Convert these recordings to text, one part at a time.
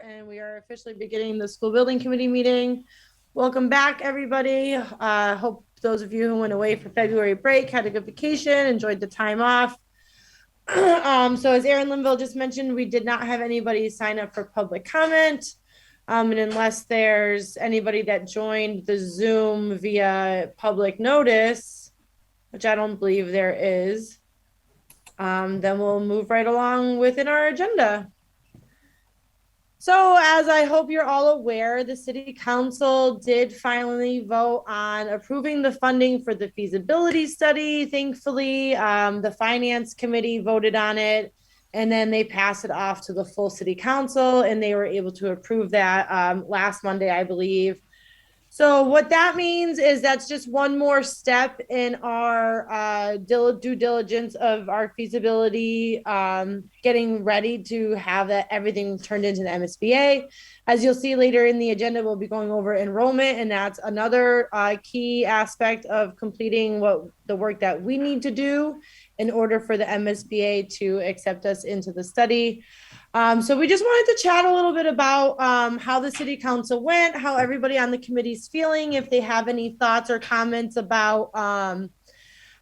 And we are officially beginning the school building committee meeting. Welcome back, everybody. Hope those of you who went away for February break had a good vacation, enjoyed the time off. So as Erin Linville just mentioned, we did not have anybody sign up for public comment. And unless there's anybody that joined the Zoom via public notice, which I don't believe there is, then we'll move right along within our agenda. So, as I hope you're all aware, the City Council did finally vote on approving the funding for the feasibility study. Thankfully, the Finance Committee voted on it, and then they passed it off to the full City Council, and they were able to approve that last Monday, I believe. So what that means is that's just one more step in our due diligence of our feasibility, getting ready to have that everything turned into the MSBA. As you'll see later in the agenda, we'll be going over enrollment, and that's another key aspect of completing the work that we need to do in order for the MSBA to accept us into the study. So we just wanted to chat a little bit about how the city council went, how everybody on the committee is feeling, if they have any thoughts or comments about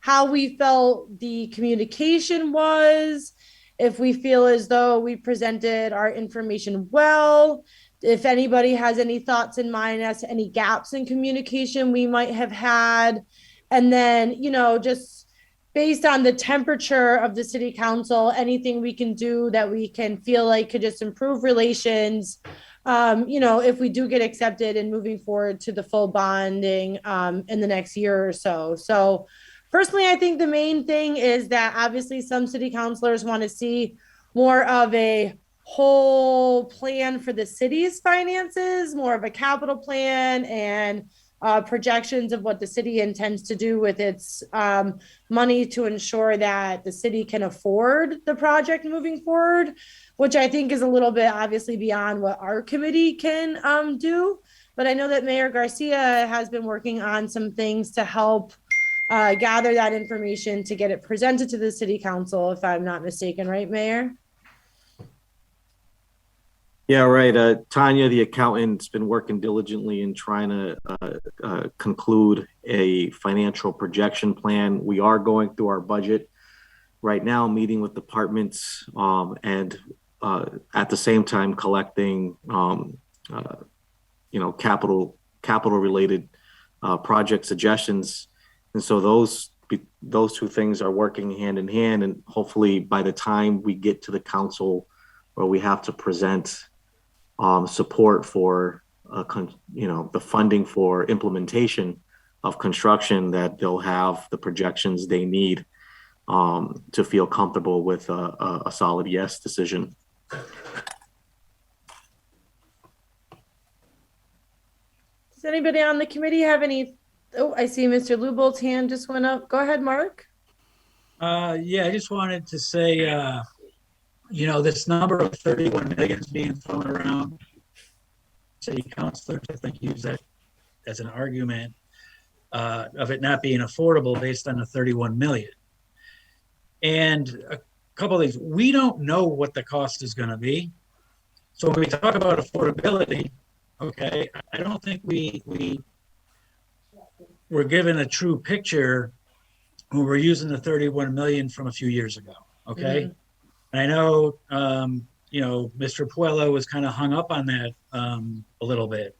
how we felt the communication was, if we feel as though we presented our information well, if anybody has any thoughts in mind as to any gaps in communication we might have had. And then, just based on the temperature of the city council, anything we can do that we can feel like could just improve relations, if we do get accepted and moving forward to the full bonding in the next year or so. So personally, I think the main thing is that obviously some city councilors want to see more of a whole plan for the city's finances, more of a capital plan and projections of what the city intends to do with its money to ensure that the city can afford the project moving forward, which I think is a little bit obviously beyond what our committee can do. But I know that Mayor Garcia has been working on some things to help gather that information to get it presented to the city council, if I'm not mistaken, right, Mayor? Yeah, right. Tanya, the accountant, has been working diligently in trying to conclude a financial projection plan. We are going through our budget right now, meeting with departments, and at the same time collecting, capital related project suggestions. And so those two things are working hand in hand. And hopefully, by the time we get to the council, where we have to present support for the funding for implementation of construction, that they'll have the projections they need to feel comfortable with a solid yes decision. Does anybody on the committee have any? Oh, I see Mr. Lubolt's hand just went up. Go ahead, Mark. Yeah, I just wanted to say, this number of 31 million is being thrown around. City councilors, I think, use that as an argument of it not being affordable based on the 31 million. And a couple of things, we don't know what the cost is going to be. So when we talk about affordability, okay, I don't think we're given a true picture when we're using the 31 million from a few years ago. Okay. Mm-hmm. And I know, Mr. Puello was kind of hung up on that a little bit.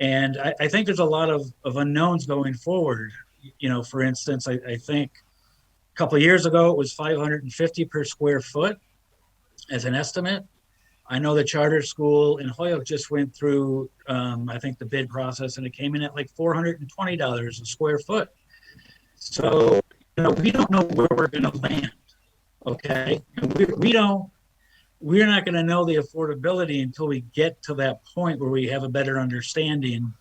And I think there's a lot of unknowns going forward. For instance, I think a couple of years ago, it was 550 per square foot as an estimate. I know the charter school in Holyoke just went through, I think, the bid process, and it came in at like $420 a square foot. So, we don't know where we're going to land. Okay. And we're not going to know the affordability until we get to that point where we have a better understanding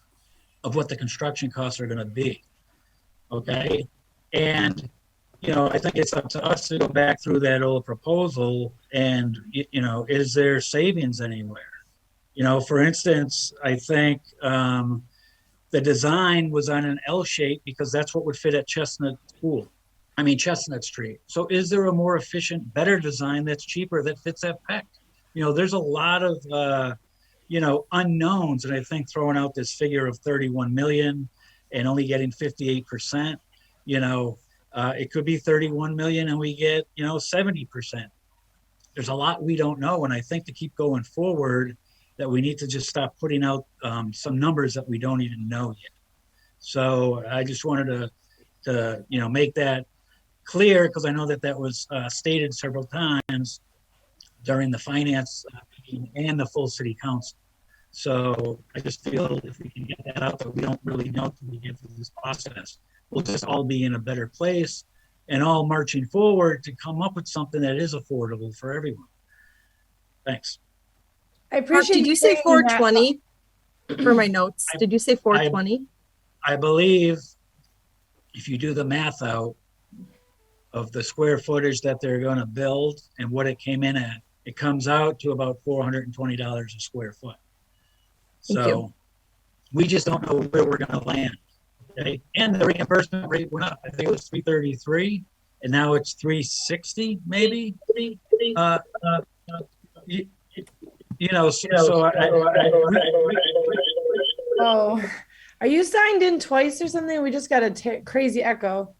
of what the construction costs are going to be. Okay. And, I think it's up to us to go back through that old proposal and, is there savings anywhere? For instance, I think the design was on an L shape because that's what would fit at Chestnut Street. So is there a more efficient, better design that's cheaper that fits that spec? There's a lot of unknowns. And I think throwing out this figure of 31 million and only getting 58%, it could be 31 million and we get, 70%. There's a lot we don't know. And I think to keep going forward, that we need to just stop putting out some numbers that we don't even know yet. So I just wanted to make that clear, because I know that was stated several times during the finance meeting and the full city council. So I just feel if we can get that out, that we don't really know until we get through this process, we'll just all be in a better place and all marching forward to come up with something that is affordable for everyone. Thanks. I Mark, appreciate did you say saying that. 420 for my notes? Did you say 420? I believe if you do the math out of the square footage that they're going to build and what it came in at, it comes out to about $420 a square foot. Thank So you. we just don't know where we're going to land. Okay? And the reimbursement rate went up. I think it was 333 and now it's 360 maybe. Oh, are you signed in twice or something? We just got a crazy echo.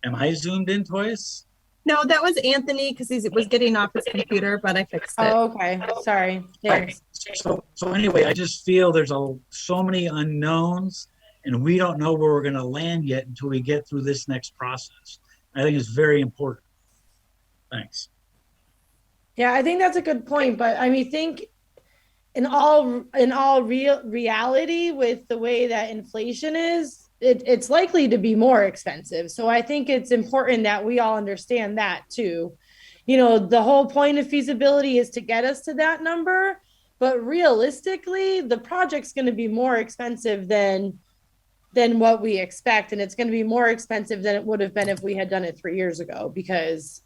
Am I zoomed in twice? No, that was Anthony because he was getting off his computer, but I fixed it. Oh, okay. Sorry. Thanks. So anyway, I just feel there's so many unknowns and we don't know where we're going to land yet until we get through this next process. I think it's very important. Thanks. Yeah, I think that's a good point. But I mean, think in all reality, with the way that inflation is, it's likely to be more expensive. So I think it's important that we all understand that too. The whole point of feasibility is to get us to that number, but realistically, the project's going to be more expensive than what we expect, and it's going to be more expensive than it would have been if we had done it 3 years ago, because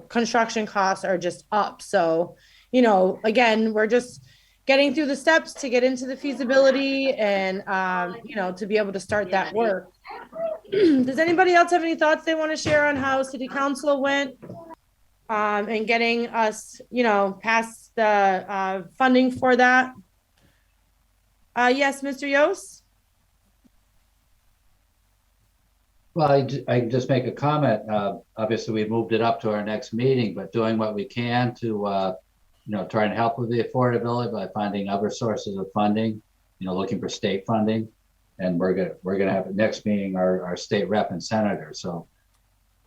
construction costs are just up. So again, we're just getting through the steps to get into the feasibility and to be able to start that work. Does anybody else have any thoughts they want to share on how city council went and getting us past the funding for that? Yes, Mr. Yost? Well, I can just make a comment. Obviously, we moved it up to our next meeting, but doing what we can to, try and help with the affordability by finding other sources of funding, looking for state funding. And we're gonna have the next meeting our state rep and senator. So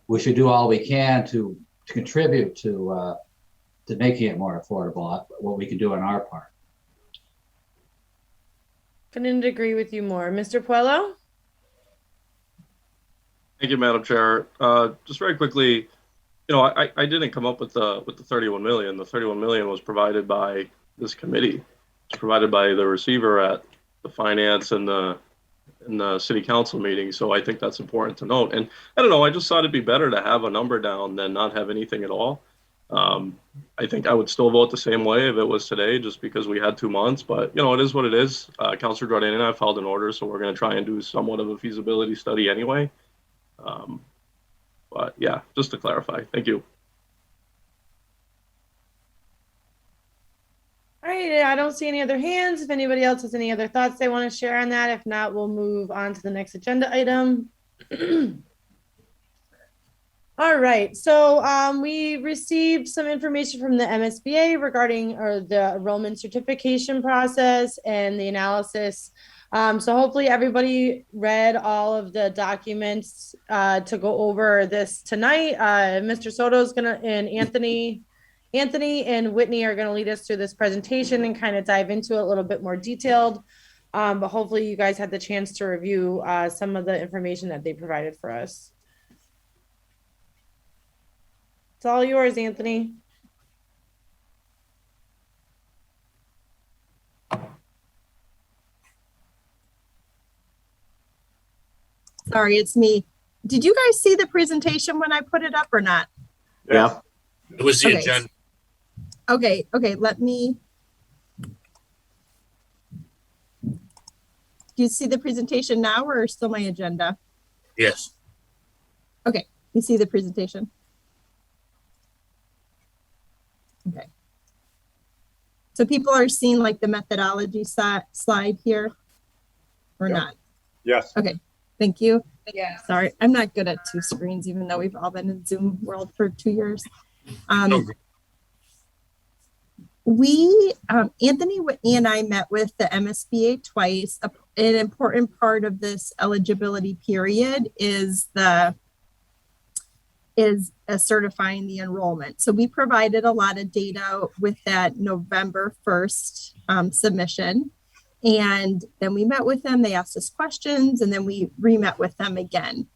we should do all we can to contribute to making it more affordable, what we can do on our part. Couldn't agree with you more. Mr. Puello? Thank you, Madam Chair. Just very quickly, I didn't come up with the 31 million. The 31 million was provided by this committee. It's provided by the receiver at the finance and the city council meeting. So I think that's important to note. And I don't know, I just thought it'd be better to have a number down than not have anything at all. I think I would still vote the same way if it was today, just because we had 2 months. But it is what it is. Councilor Jordan and I filed an order, so we're going to try and do somewhat of a feasibility study anyway. But yeah, just to clarify. Thank you. All right, I don't see any other hands. If anybody else has any other thoughts they want to share on that, if not, we'll move on to the next agenda item. All right, so we received some information from the MSBA regarding the enrollment certification process and the analysis. So hopefully everybody read all of the documents to go over this tonight. Mr. Soto's and Anthony and Whitney are gonna lead us through this presentation and kind of dive into it a little bit more detailed. But hopefully you guys had the chance to review some of the information that they provided for us. It's all yours, Anthony. Sorry, it's me. Did you guys see the presentation when I put it up or not? Yeah. It was the Okay. agenda. Okay, let me. Do you see the presentation now or still my agenda? Yes. Okay, you see the presentation? Okay. So people are seeing like the methodology slide here or Yep. not? Yes. Okay, thank you. Yeah. Sorry, I'm not good at two screens, even though we've all been in Zoom world for 2 years. Anthony Whitney and I met with the MSBA twice. An important part of this eligibility period is certifying the enrollment. So we provided a lot of data with that November 1st submission. And then we met with them, they asked us questions, and then we re-met with them again.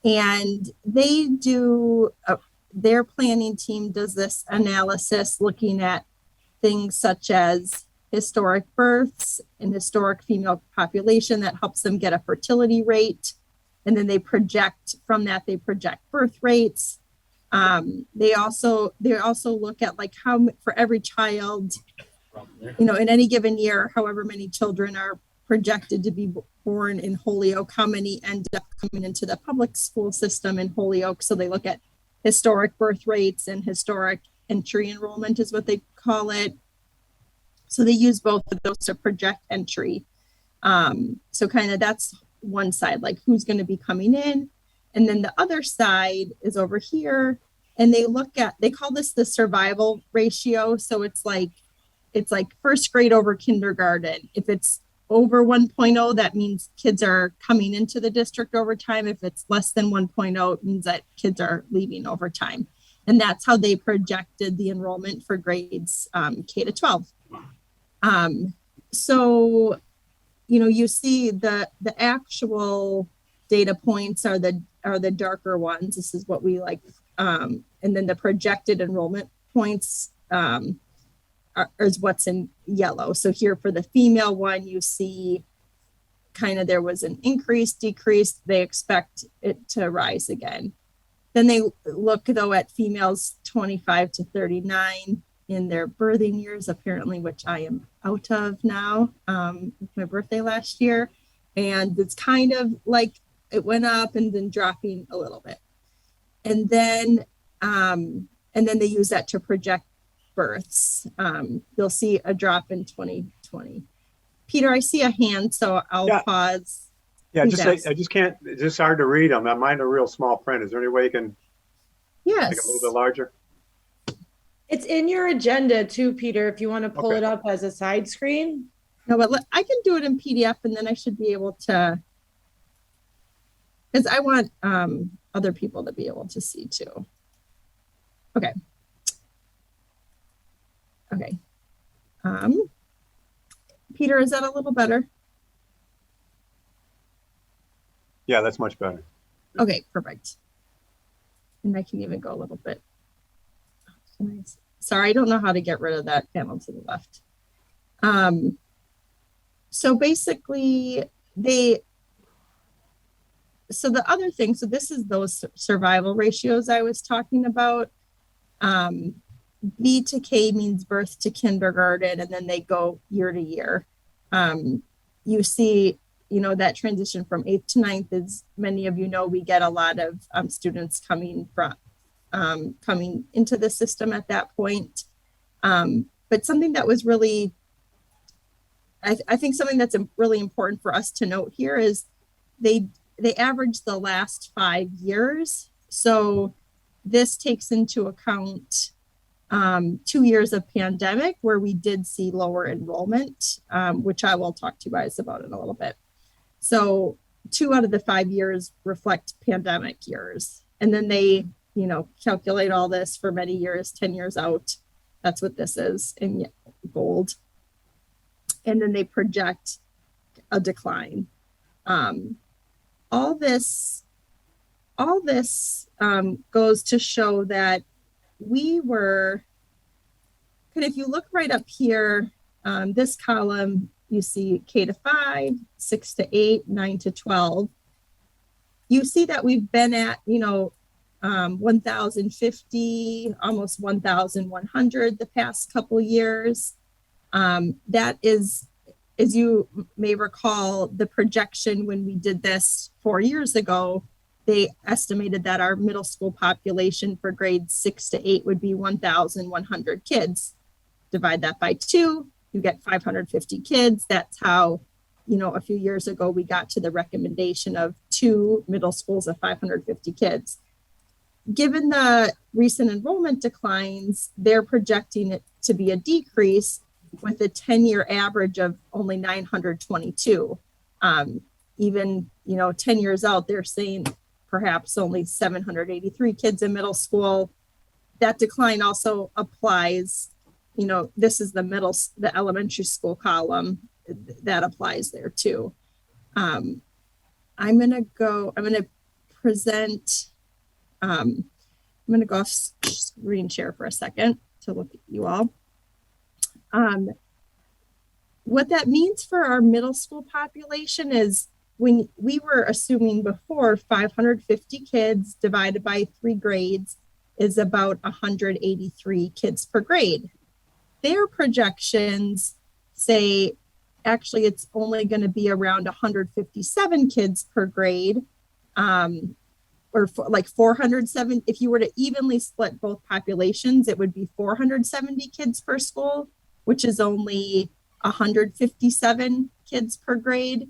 And they do, their planning team does this analysis looking at things such as historic births and historic female population that helps them get a fertility rate. And then they project from that, they project birth rates. They also look at like how for every child, in any given year, however many children are projected to be born in Holyoke, how many end up coming into the public school system in Holyoke. So they look at historic birth rates and historic entry enrollment is what they call it. So they use both of those to project entry. So kind of that's one side, like who's going to be coming in. And then the other side is over here. And they call this the survival ratio. So it's like first grade over kindergarten. If it's over 1.0, that means kids are coming into the district over time. If it's less than 1.0, it means that kids are leaving over time. And that's how they projected the enrollment for grades K to 12. So, you see the actual data points are the darker ones. This is what we like. And then the projected enrollment points is what's in yellow. So here for the female one, you see kind of there was an increase, decrease. They expect it to rise again. Then they look though at females 25 to 39 in their birthing years, apparently, which I am out of now, with my birthday last year. And it's kind of like it went up and then dropping a little bit. And then they use that to project births. You'll see a drop in 2020. Peter, I see a hand, so I'll pause. Yeah, Who's I just can't, it's just hard to read them. Mine are real small print. Is there any way you can make Yes. it a little bit larger? It's in your agenda too, Peter, if you want to pull Okay. it up as a side screen. No, but I can do it in PDF and then I should be able to, because I want other people to be able to see too. Okay. Okay. Peter, is that a little better? Yeah, that's much better. Okay, perfect. And I can even go a little bit. Nice. Sorry, I don't know how to get rid of that panel to the left. So basically so the other thing, so this is those survival ratios I was talking about. B to K means birth to kindergarten, and then they go year to year. You see, that transition from 8th to 9th is, many of you know, we get a lot of students coming into the system at that point. But something that was really, I think something that's really important for us to note here is they average the last 5 years. So this takes into account 2 years of pandemic where we did see lower enrollment, which I will talk to you guys about in a little bit. So 2 out of the 5 years reflect pandemic years. And then they, calculate all this for many years, 10 years out. That's what this is in gold. And then they project a decline. All this goes to show that we were, and if you look right up here, this column, you see K to 5, 6 to 8, 9 to 12. You see that we've been at, 1,050, almost 1,100 the past couple years. That is, as you may recall, the projection when we did this 4 years ago, they estimated that our middle school population for grades 6 to 8 would be 1,100 kids. divide that by 2, you get 550 kids. That's how, a few years ago, we got to the recommendation of 2 middle schools of 550 kids. Given the recent enrollment declines, they're projecting it to be a decrease with a 10-year average of only 922. Even, 10 years out, they're saying perhaps only 783 kids in middle school. That decline also applies, this is the elementary school column that applies there too. I'm going to present, I'm going to go off screen share for a second to look at you all. What that means for our middle school population is when we were assuming before 550 kids divided by 3 grades is about 183 kids per grade. Their projections say actually it's only going to be around 157 kids per grade, like 407. If you were to evenly split both populations, it would be 470 kids per school, which is only 157 kids per grade,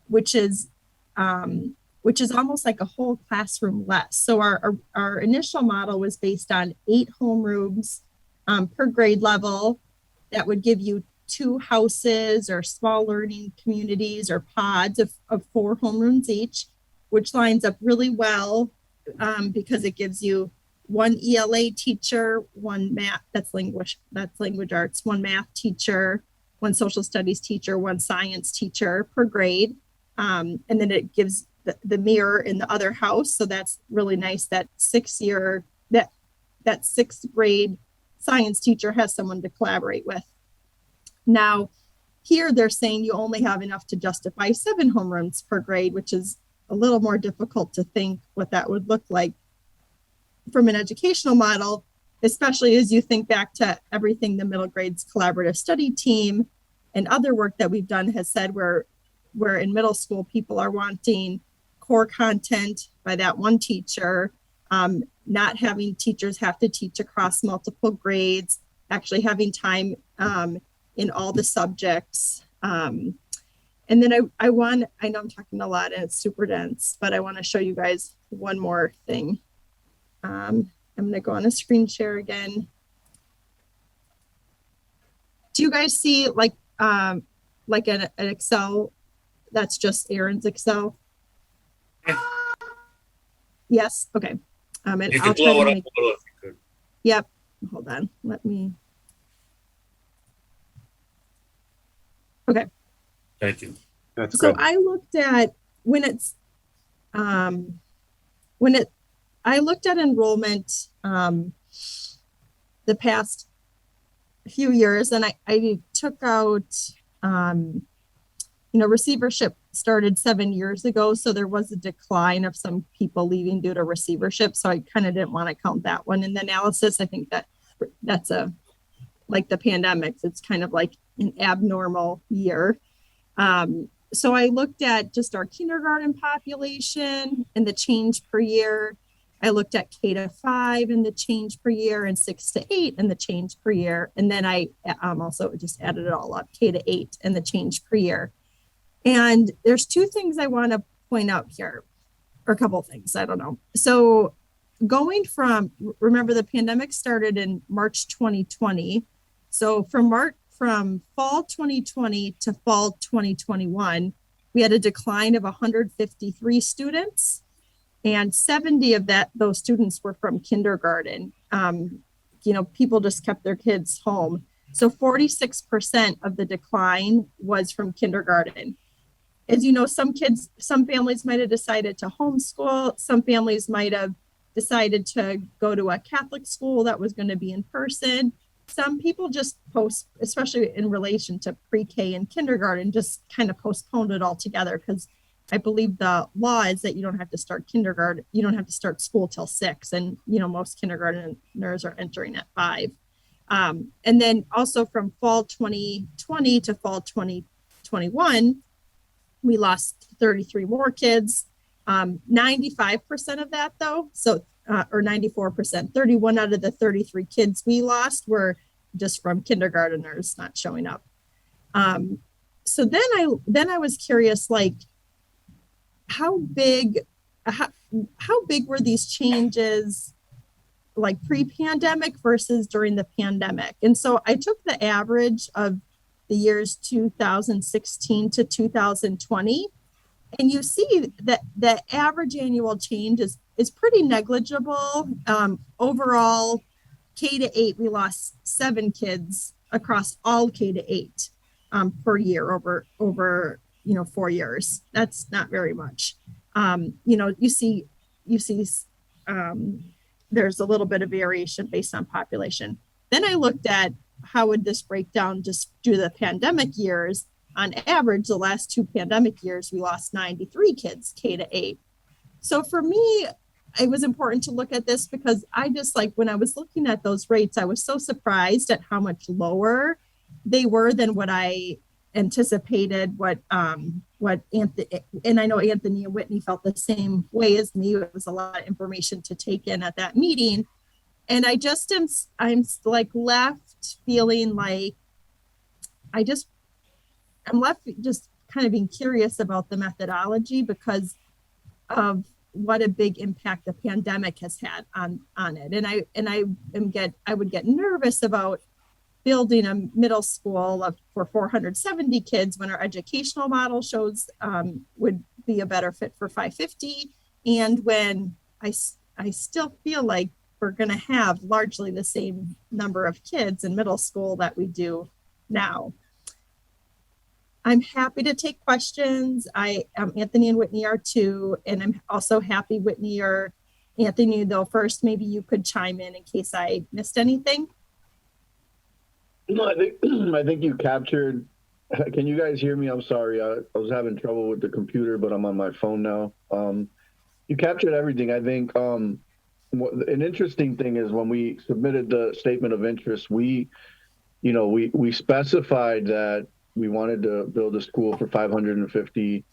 which is almost like a whole classroom less. So our initial model was based on 8 homerooms per grade level. That would give you 2 houses or small learning communities or pods of 4 homerooms each, which lines up really well because it gives you 1 ELA teacher, 1 math, that's language arts, 1 math teacher, 1 social studies teacher, 1 science teacher per grade. And then it gives the mirror in the other house. So that's really nice that 6th grade science teacher has someone to collaborate with. Now, here they're saying you only have enough to justify 7 homerooms per grade, which is a little more difficult to think what that would look like from an educational model, especially as you think back to everything the middle grades collaborative study team and other work that we've done has said where in middle school people are wanting core content by that 1 teacher, not having teachers have to teach across multiple grades, actually having time in all the subjects. And then I know I'm talking a lot and it's super dense, but I want to show you guys one more thing. I'm going to go on a screen share again. Do you guys see like an Excel that's just Aaron's Excel? Yes. Okay. And You I'll can blow try it to up make, a little if you could. Yep. Hold on. Let me. Okay. Thank you. That's So good. I looked at I looked at enrollment the past few years, and I took out receivership started 7 years ago, so there was a decline of some people leaving due to receivership. So I kind of didn't want to count that one in the analysis. I think that's like the pandemics. It's kind of like an abnormal year. So I looked at just our kindergarten population and the change per year. I looked at K-5 and the change per year, and 6-8 and the change per year. And then I also just added it all up, K-8 and the change per year. And there's 2 things I want to point out here, or a couple of things, I don't know. So going remember the pandemic started in March 2020. So from fall 2020 to fall 2021, we had a decline of 153 students, and 70 of those students were from kindergarten. People just kept their kids home. So 46% of the decline was from kindergarten. As you know, some families might have decided to homeschool. Some families might have decided to go to a Catholic school that was going to be in person. Some people just especially in relation to pre-K and kindergarten, just kind of postponed it altogether, because I believe the law is that you don't have to start kindergarten. You don't have to start school till 6. And, most kindergartners are entering at 5. And then also from fall 2020 to fall 2021, we lost 33 more kids. 95% of that though, or 94%, 31 out of the 33 kids we lost were just from kindergarteners not showing up. So then I was curious, like, how big were these changes, like pre-pandemic versus during the pandemic? And so I took the average of the years 2016 to 2020, and you see that the average annual change is pretty negligible. Overall, K-8, we lost 7 kids across all K-8 per year over 4 years. That's not very much. You see there's a little bit of variation based on population. Then I looked at how would this break down just due to the pandemic years. On average, the last 2 pandemic years, we lost 93 kids K-8. So for me, it was important to look at this because I just, like, when I was looking at those rates, I was so surprised at how much lower they were than what I anticipated, what Anthony, and I know Anthony and Whitney felt the same way as me. It was a lot of information to take in at that meeting. And I'm like left feeling like I'm left just kind of being curious about the methodology because of what a big impact the pandemic has had on it. And I would get nervous about building a middle school for 470 kids when our educational model shows would be a better fit for 550. And when I still feel like we're going to have largely the same number of kids in middle school that we do now. I'm happy to take questions. Anthony and Whitney are too, and I'm also happy Whitney or Anthony, though first, maybe you could chime in case I missed anything. No, I think you captured. Can you guys hear me? I'm sorry. I was having trouble with the computer, but I'm on my phone now. You captured everything. I think an interesting thing is when we submitted the statement of interest, we specified that we wanted to build a school for 550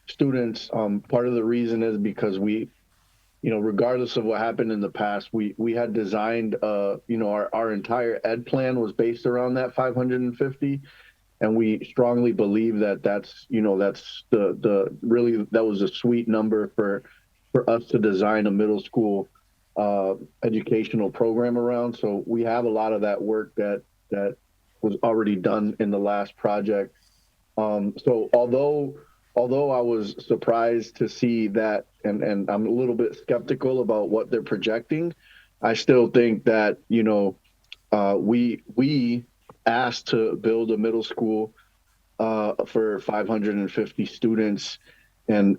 students. Part of the reason is because we, regardless of what happened in the past, we had designed, our entire ed plan was based around that 550. And we strongly believe that's that was a sweet number for us to design a middle school educational program around. So we have a lot of that work that was already done in the last project. So although I was surprised to see that, and I'm a little bit skeptical about what they're projecting, I still think that, we asked to build a middle school for 550 students. And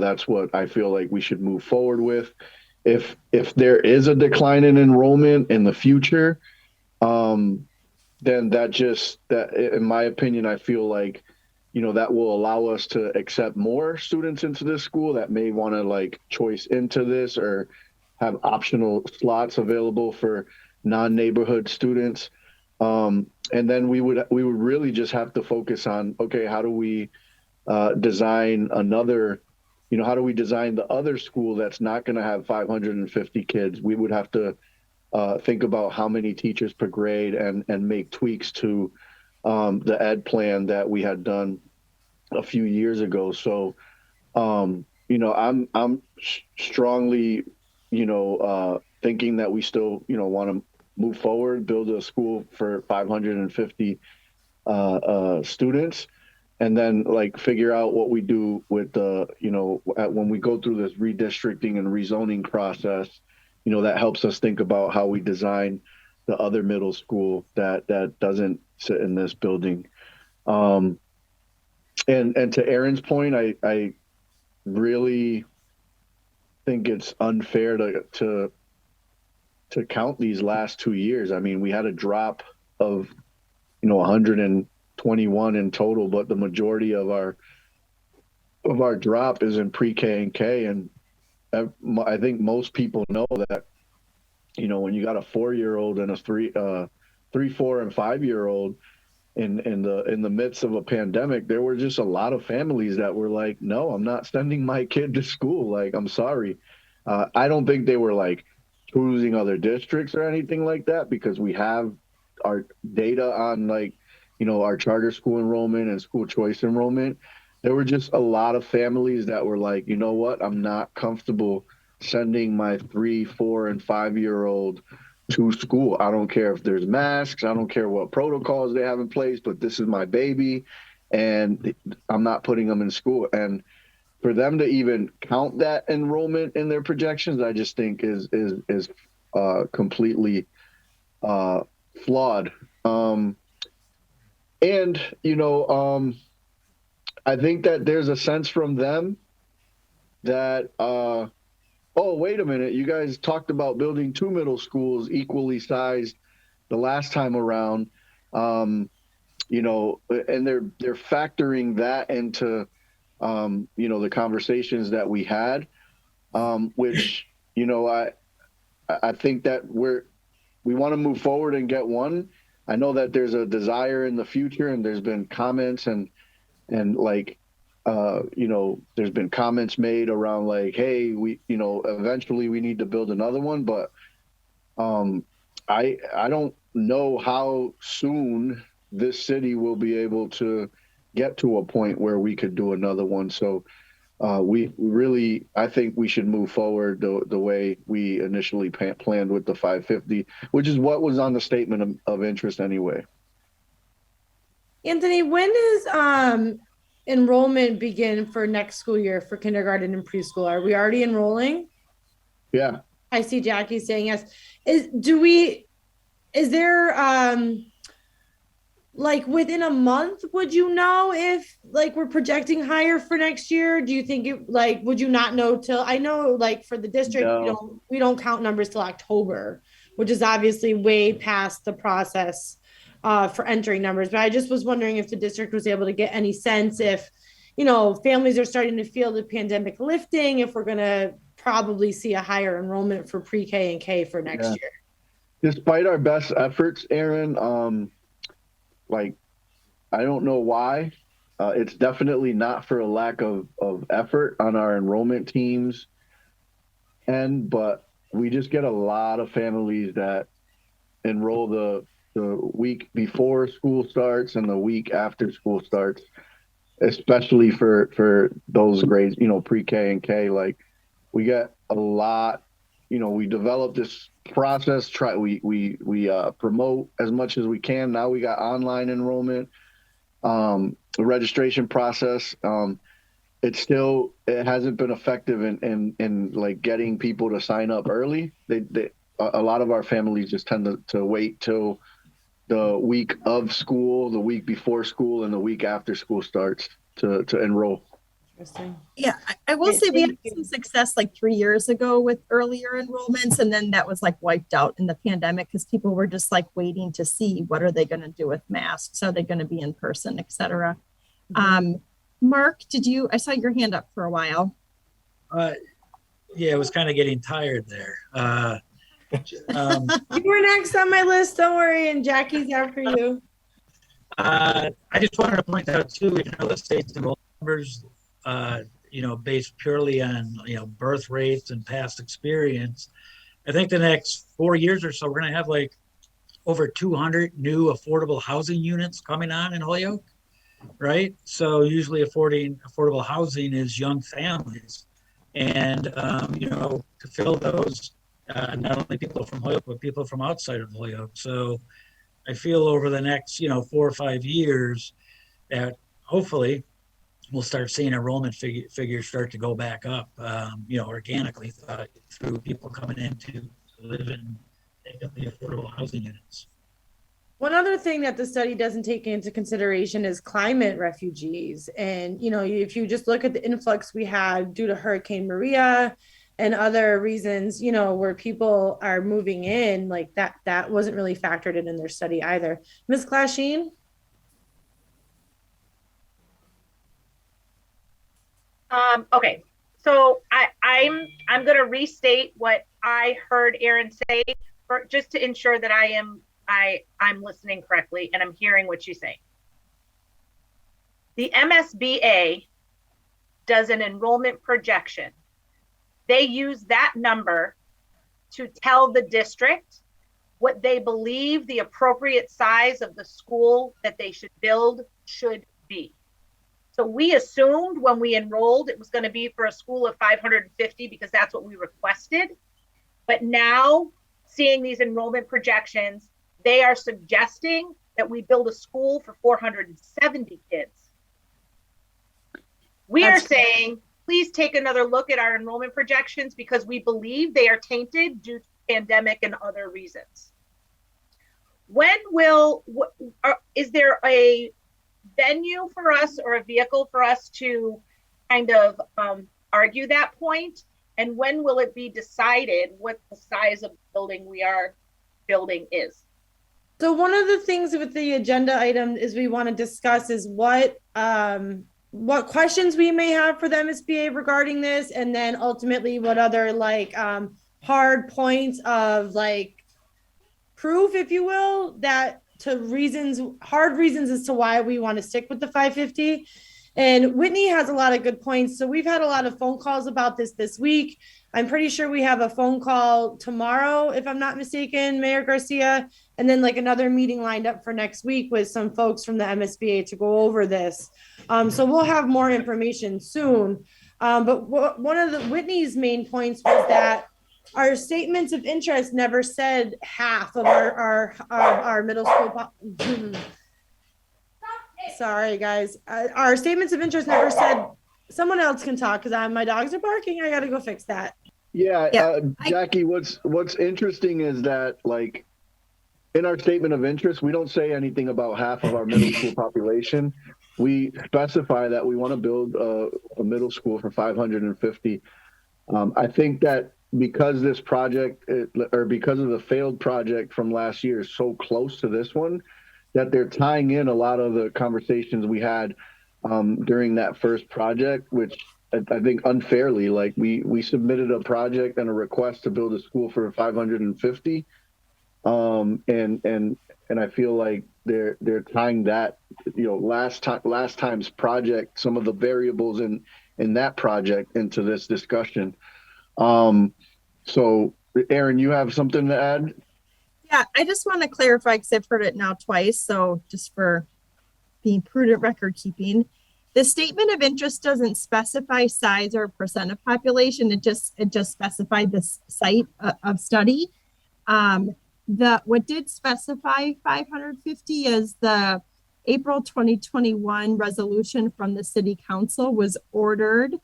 that's what I feel like we should move forward with. If there is a decline in enrollment in the future, then that in my opinion, I feel like, that will allow us to accept more students into this school that may want to choice into this or have optional slots available for non-neighborhood students. And then we would really just have to focus on, okay, how do we design another, how do we design the other school that's not going to have 550 kids? We would have to think about how many teachers per grade and make tweaks to the ed plan that we had done a few years ago. So, I'm strongly, thinking that we still, want to move forward, build a school for 550 students, and then figure out what we do with the, when we go through this redistricting and rezoning process, that helps us think about how we design the other middle school that doesn't sit in this building. And to Aaron's point, I really think it's unfair to count these last 2 years. I mean, we had a drop of 121 in total, but the majority of our drop is in pre-K and K. And I think most people know that, when you got a 4-year-old and a 3, 4, and 5-year-old in the midst of a pandemic, there were just a lot of families that were like, no, I'm not sending my kid to school. I'm sorry. I don't think they were choosing other districts or anything like that, because we have our data on, like, our charter school enrollment and school choice enrollment. There were just a lot of families that were like, you know what, I'm not comfortable sending my 3, 4, and 5-year-old to school. I don't care if there's masks. I don't care what protocols they have in place, but this is my baby and I'm not putting them in school. And for them to even count that enrollment in their projections, I just think is completely flawed. And I think that there's a sense from them that oh, wait a minute, you guys talked about building 2 middle schools equally sized the last time around. And they're factoring that into the conversations that we had, which I think that we want to move forward and get one. I know that there's a desire in the future, and there's been comments and like there's been comments made around like, hey, we eventually we need to build another one, but I don't know how soon this city will be able to get to a point where we could do another one. So I think we should move forward the way we initially planned with the 550, which is what was on the statement of interest anyway. Anthony, when does enrollment begin for next school year for kindergarten and preschool? Are we already enrolling? Yeah. I see Jackie saying yes. Is there like within a month, would you know if like we're projecting higher for next year? Do you think would you not know till, I know like for the district, No. we don't count numbers till October, which is obviously way past the process for entering numbers. But I just was wondering if the district was able to get any sense if, families are starting to feel the pandemic lifting, if we're going to probably see a higher enrollment for pre-K and K for next year. Despite our best efforts, Aaron, I don't know why. It's definitely not for a lack of effort on our enrollment teams. But we just get a lot of families that enroll the week before school starts and the week after school starts, especially for those grades, pre-K and K. Like, we get a lot, we develop this process, we promote as much as we can. Now we got online enrollment, the registration process. It hasn't been effective in like getting people to sign up early. A lot of our families just tend to wait till the week of school, the week before school, and the week after school starts to enroll. Interesting. Yeah, I will say we had some success like 3 years ago with earlier enrollments, and then that was like wiped out in the pandemic because people were just like waiting to see what are they going to do with masks, are they going to be in person, etc. Mark, I saw your hand up for a while. Yeah, it was kind of getting tired there. You were next on my list, don't worry, and Jackie's after you. I just wanted to point out too, the state's enrollment numbers, based purely on, birth rates and past experience. I think the next 4 years or so, we're going to have like over 200 new affordable housing units coming on in Holyoke, right? So usually affordable housing is young families. And, to fill those, not only people from Holyoke, but people from outside of Holyoke. So I feel over the next, 4 or 5 years that hopefully we'll start seeing enrollment figures start to go back up, organically through people coming in to live in the affordable housing units. One other thing that the study doesn't take into consideration is climate refugees. And, if you just look at the influx we had due to Hurricane Maria and other reasons, where people are moving in, like that wasn't really factored in their study either. Ms. Clasheen? Okay, so I'm going to restate what I heard Aaron say just to ensure that I'm listening correctly and I'm hearing what she's saying. The MSBA does an enrollment projection. They use that number to tell the district what they believe the appropriate size of the school that they should build should be. So we assumed when we enrolled it was going to be for a school of 550 because that's what we requested. But now, seeing these enrollment projections, they are suggesting that we build a school for 470 kids. We are saying, please take another look at our enrollment projections because we believe they are tainted due to pandemic and other reasons. Is there a venue for us or a vehicle for us to kind of argue that point? And when will it be decided what the size of the building we are building is? So one of the things with the agenda item is we want to discuss is what questions we may have for the MSBA regarding this, and then ultimately what other hard points of proof, if you will, that hard reasons as to why we want to stick with the 550. And Whitney has a lot of good points. So we've had a lot of phone calls about this week. I'm pretty sure we have a phone call tomorrow, if I'm not mistaken, Mayor Garcia, and then another meeting lined up for next week with some folks from the MSBA to go over this. So we'll have more information soon. But one of Whitney's main points was that our statements of interest never said half of our middle school. Sorry, guys. Our statements of interest never said. Someone else can talk because my dogs are barking. I got to go fix that. Yeah, Jackie, what's interesting is that in our statement of interest, we don't say anything about half of our middle school population. We specify that we want to build a middle school for 550. I think that because this project, or because of the failed project from last year, is so close to this one, that they're tying in a lot of the conversations we had during that first project, which I think unfairly, we submitted a project and a request to build a school for 550. And I feel like they're tying that, last time's project, some of the variables in that project into this discussion. So Aaron, you have something to add? Yeah, I just want to clarify because I've heard it now twice. So just for being prudent record keeping, the statement of interest doesn't specify size or percent of population. It just specified the site of study. What did specify 550 is the April 2021 resolution from the City Council was ordered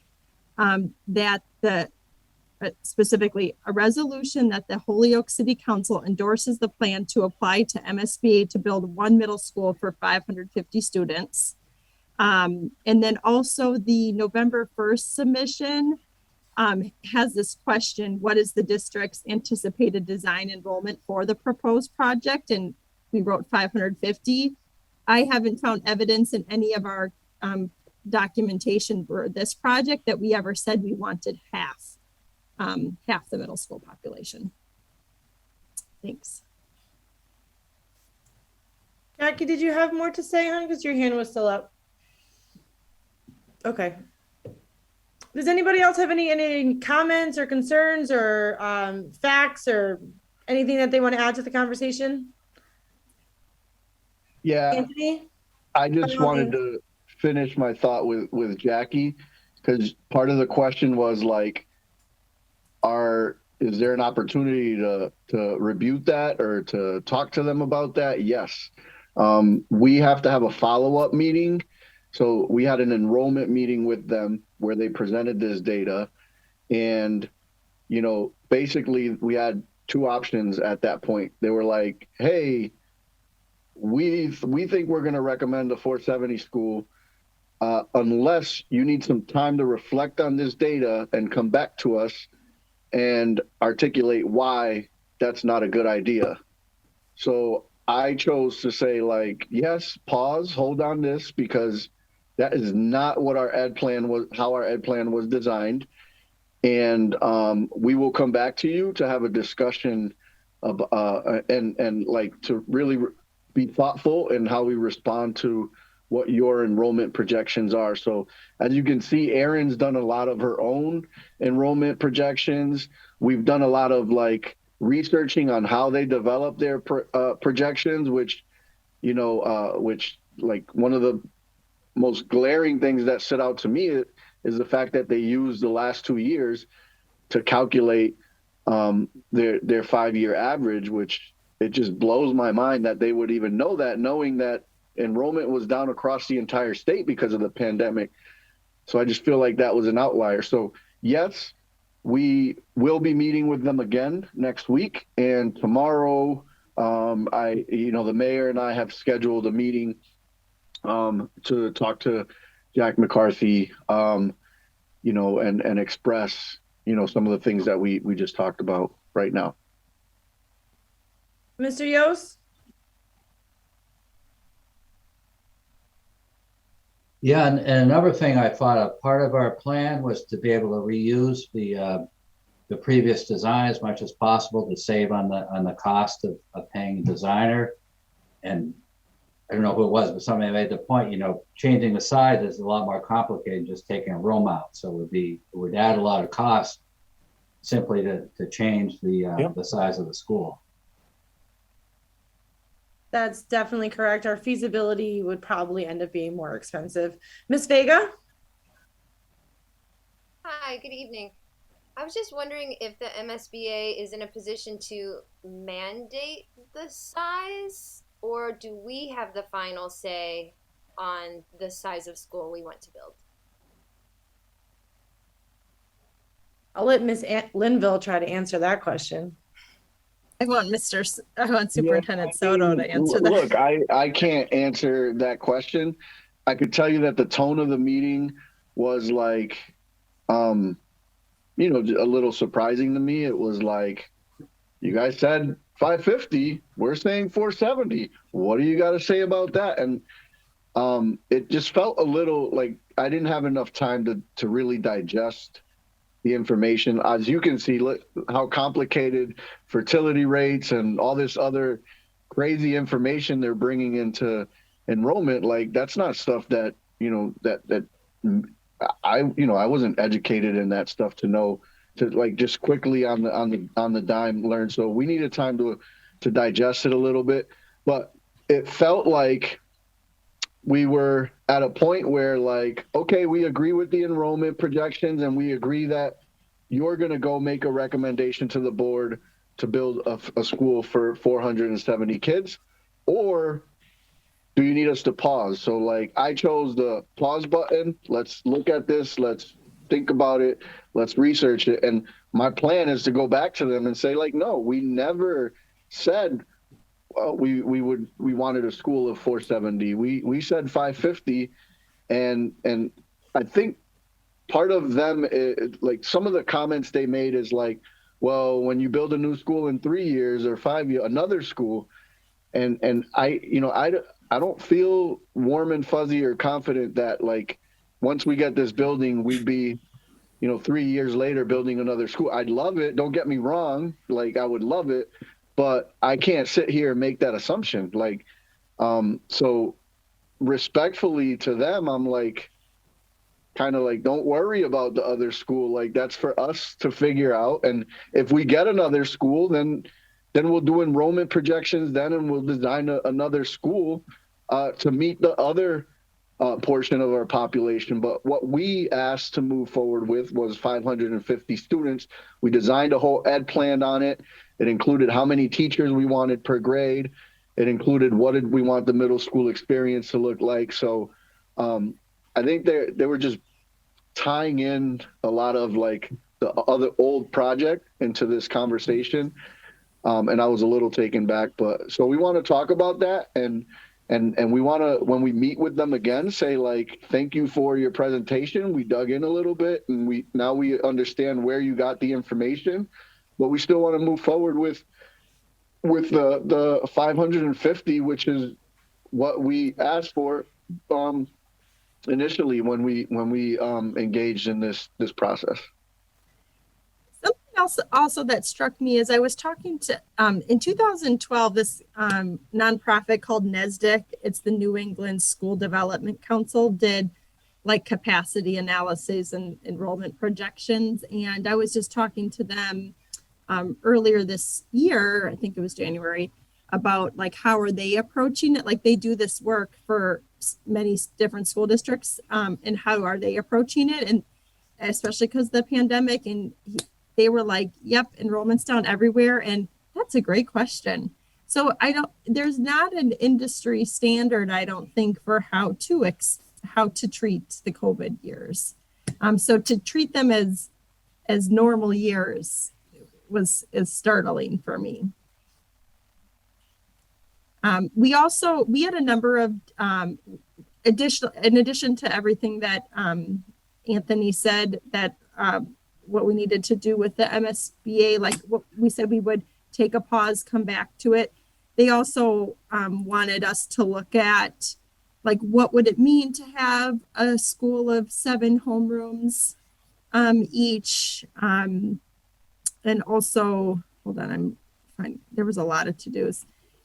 that specifically a resolution that the Holyoke City Council endorses the plan to apply to MSBA to build one middle school for 550 students. And then also the November 1st submission has this question: what is the district's anticipated design enrollment for the proposed project? And we wrote 550. I haven't found evidence in any of our documentation for this project that we ever said we wanted half the middle school population. Thanks. Jackie, did you have more to say, hon? Because your hand was still up. Okay. Does anybody else have any comments or concerns or facts or anything that they want to add to the conversation? Yeah, Anthony? I just wanted to finish my thought with Jackie, because part of the question was is there an opportunity to rebuke that or to talk to them about that? Yes. We have to have a follow-up meeting. So we had an enrollment meeting with them where they presented this data, and basically we had two options at that point. They were like, hey, we think we're going to recommend the 470 school unless you need some time to reflect on this data and come back to us and articulate why that's not a good idea. So I chose to say yes, pause, hold on this, because that is not what our ed plan was, how our ed plan was designed. And we will come back to you to have a discussion of, and to really be thoughtful in how we respond to what your enrollment projections are. So as you can see, Erin's done a lot of her own enrollment projections. we've done a lot of like researching on how they develop their projections, which, which like one of the most glaring things that stood out to me is the fact that they use the last 2 years to calculate their 5-year average, which it just blows my mind that they would even know that, knowing that enrollment was down across the entire state because of the pandemic. So I just feel like that was an outlier. So yes, we will be meeting with them again next week, and tomorrow, the mayor and I have scheduled a meeting to talk to Jack McCarthy, and express, some of the things that we just talked about right now. Mr. Yost? Yeah, and another thing I thought of, part of our plan was to be able to reuse the previous design as much as possible to save on the cost of paying a designer. And I don't know who it was, but somebody made the point, changing the size is a lot more complicated than just taking a room out. So it would add a lot of cost simply to change the size of the school. That's definitely correct. Our feasibility would probably end up being more expensive. Ms. Vega? Hi, good evening. I was just wondering if the MSBA is in a position to mandate the size, or do we have the final say on the size of school we want to build? I'll let Ms. Linville try to answer that question. I want Superintendent Soto to answer that. Look, I can't answer that question. I could tell you that the tone of the meeting was like, a little surprising to me. It was like, you guys said 550, we're saying 470. What do you got to say about that? And it just felt a little like I didn't have enough time to really digest the information. As you can see, look how complicated fertility rates and all this other crazy information they're bringing into enrollment. Like that's not stuff that, I wasn't educated in that stuff to know, to like just quickly on the dime learn. So we needed time to digest it a little bit, but it felt like we were at a point where like, okay, we agree with the enrollment projections and we agree that you're going to go make a recommendation to the board to build a school for 470 kids, or do you need us to pause? So like I chose the pause button. Let's look at this. Let's think about it. Let's research it. And my plan is to go back to them and say like, no, we never said we wanted a school of 470. We said 550, and I think part of them, like some of the comments they made is like, well, when you build a new school in 3 years or 5 years, another school, and I don't feel warm and fuzzy or confident that like once we get this building, we'd be 3 years later building another school. I'd love it. Don't get me wrong. Like I would love it. But I can't sit here and make that assumption. Like, so respectfully to them, I'm like, kind of like, don't worry about the other school. Like that's for us to figure out. And if we get another school, then we'll do enrollment projections then, and we'll design another school to meet the other portion of our population. But what we asked to move forward with was 550 students. We designed a whole ed plan on it. It included how many teachers we wanted per grade. It included what did we want the middle school experience to look like. So I think they were just tying in a lot of like the other old project into this conversation. And I was a little taken back, but so we want to talk about that. And we want to, when we meet with them again, say like, thank you for your presentation. We dug in a little bit and now we understand where you got the information, but we still want to move forward with the 550, which is what we asked for initially when we engaged in this process. Something else also that struck me as I was talking to in 2012, this nonprofit called NESDIC, it's the New England School Development Council, did like capacity analysis and enrollment projections. And I was just talking to them earlier this year, I think it was January, about like how are they approaching it? Like they do this work for many different school districts, and how are they approaching it? And especially because the pandemic, and they were like, "Yep, enrollment's down everywhere," and that's a great question. So there's not an industry standard, I don't think, for how to treat the COVID years. So to treat them as normal years is startling for me. We had a number of in addition to everything that Anthony said, that what we needed to do with the MSBA, like what we said we would take a pause, come back to it. They also wanted us to look at like what would it mean to have a school of 7 homerooms each, and also hold on, there was a lot of to-dos.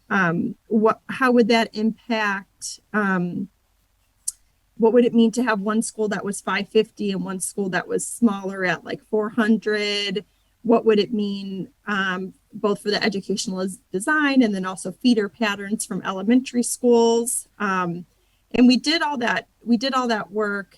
How would that impact? What would it mean to have one school that was 550 and one school that was smaller at like 400? What would it mean both for the educational design and then also feeder patterns from elementary schools? And we did all that. We did all that work.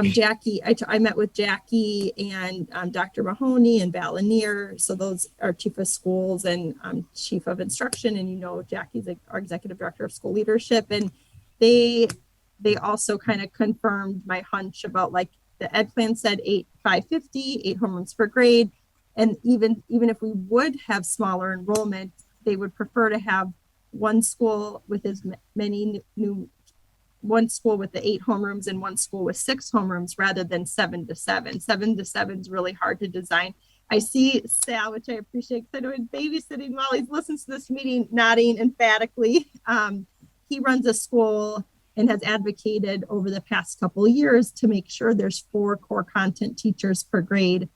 Jackie, I met with Jackie and Dr. Mahoney and Val Lanier. So those are chief of schools and chief of instruction. And, Jackie's our executive director of school leadership. And they also kind of confirmed my hunch about like the ed plan said 550, 8 homerooms per grade. And even if we would have smaller enrollment, they would prefer to have one school with as many one school with the 8 homerooms and one school with 6 homerooms rather than 7 to 7. 7 to 7 is really hard to design. I see Sal, which I appreciate, because I know he's babysitting while he listens to this meeting, nodding emphatically. He runs a school and has advocated over the past couple of years to make sure there's 4 core content teachers per grade.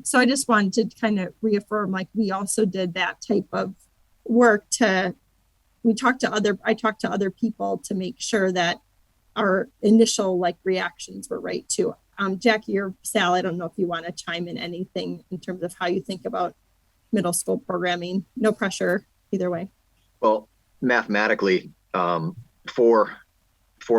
So I just wanted to kind of reaffirm, like we also did that type of work I talked to other people to make sure that our initial like reactions were right too. Jackie or Sal, I don't know if you want to chime in anything in terms of how you think about middle school programming. No pressure either way. Well, mathematically, 4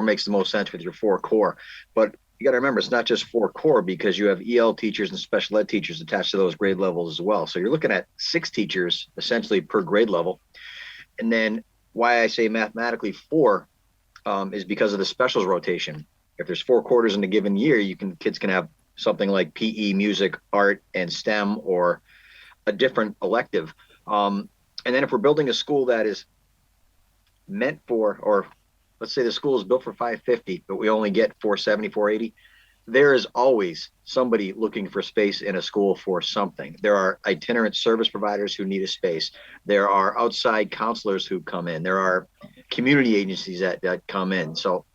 makes the most sense with your 4 core, but you got to remember it's not just 4 core because you have EL teachers and special ed teachers attached to those grade levels as well. So you're looking at 6 teachers essentially per grade level. And then why I say mathematically 4 is because of the specials rotation. If there's 4 quarters in a given year, kids can have something like PE, music, art, and STEM, or a different elective. And then if we're building a school that is meant for, or let's say the school is built for 550, but we only get 470, 480, there is always somebody looking for space in a school for something. There are itinerant service providers who need a space. There are outside counselors who come in. There are community agencies that come in. So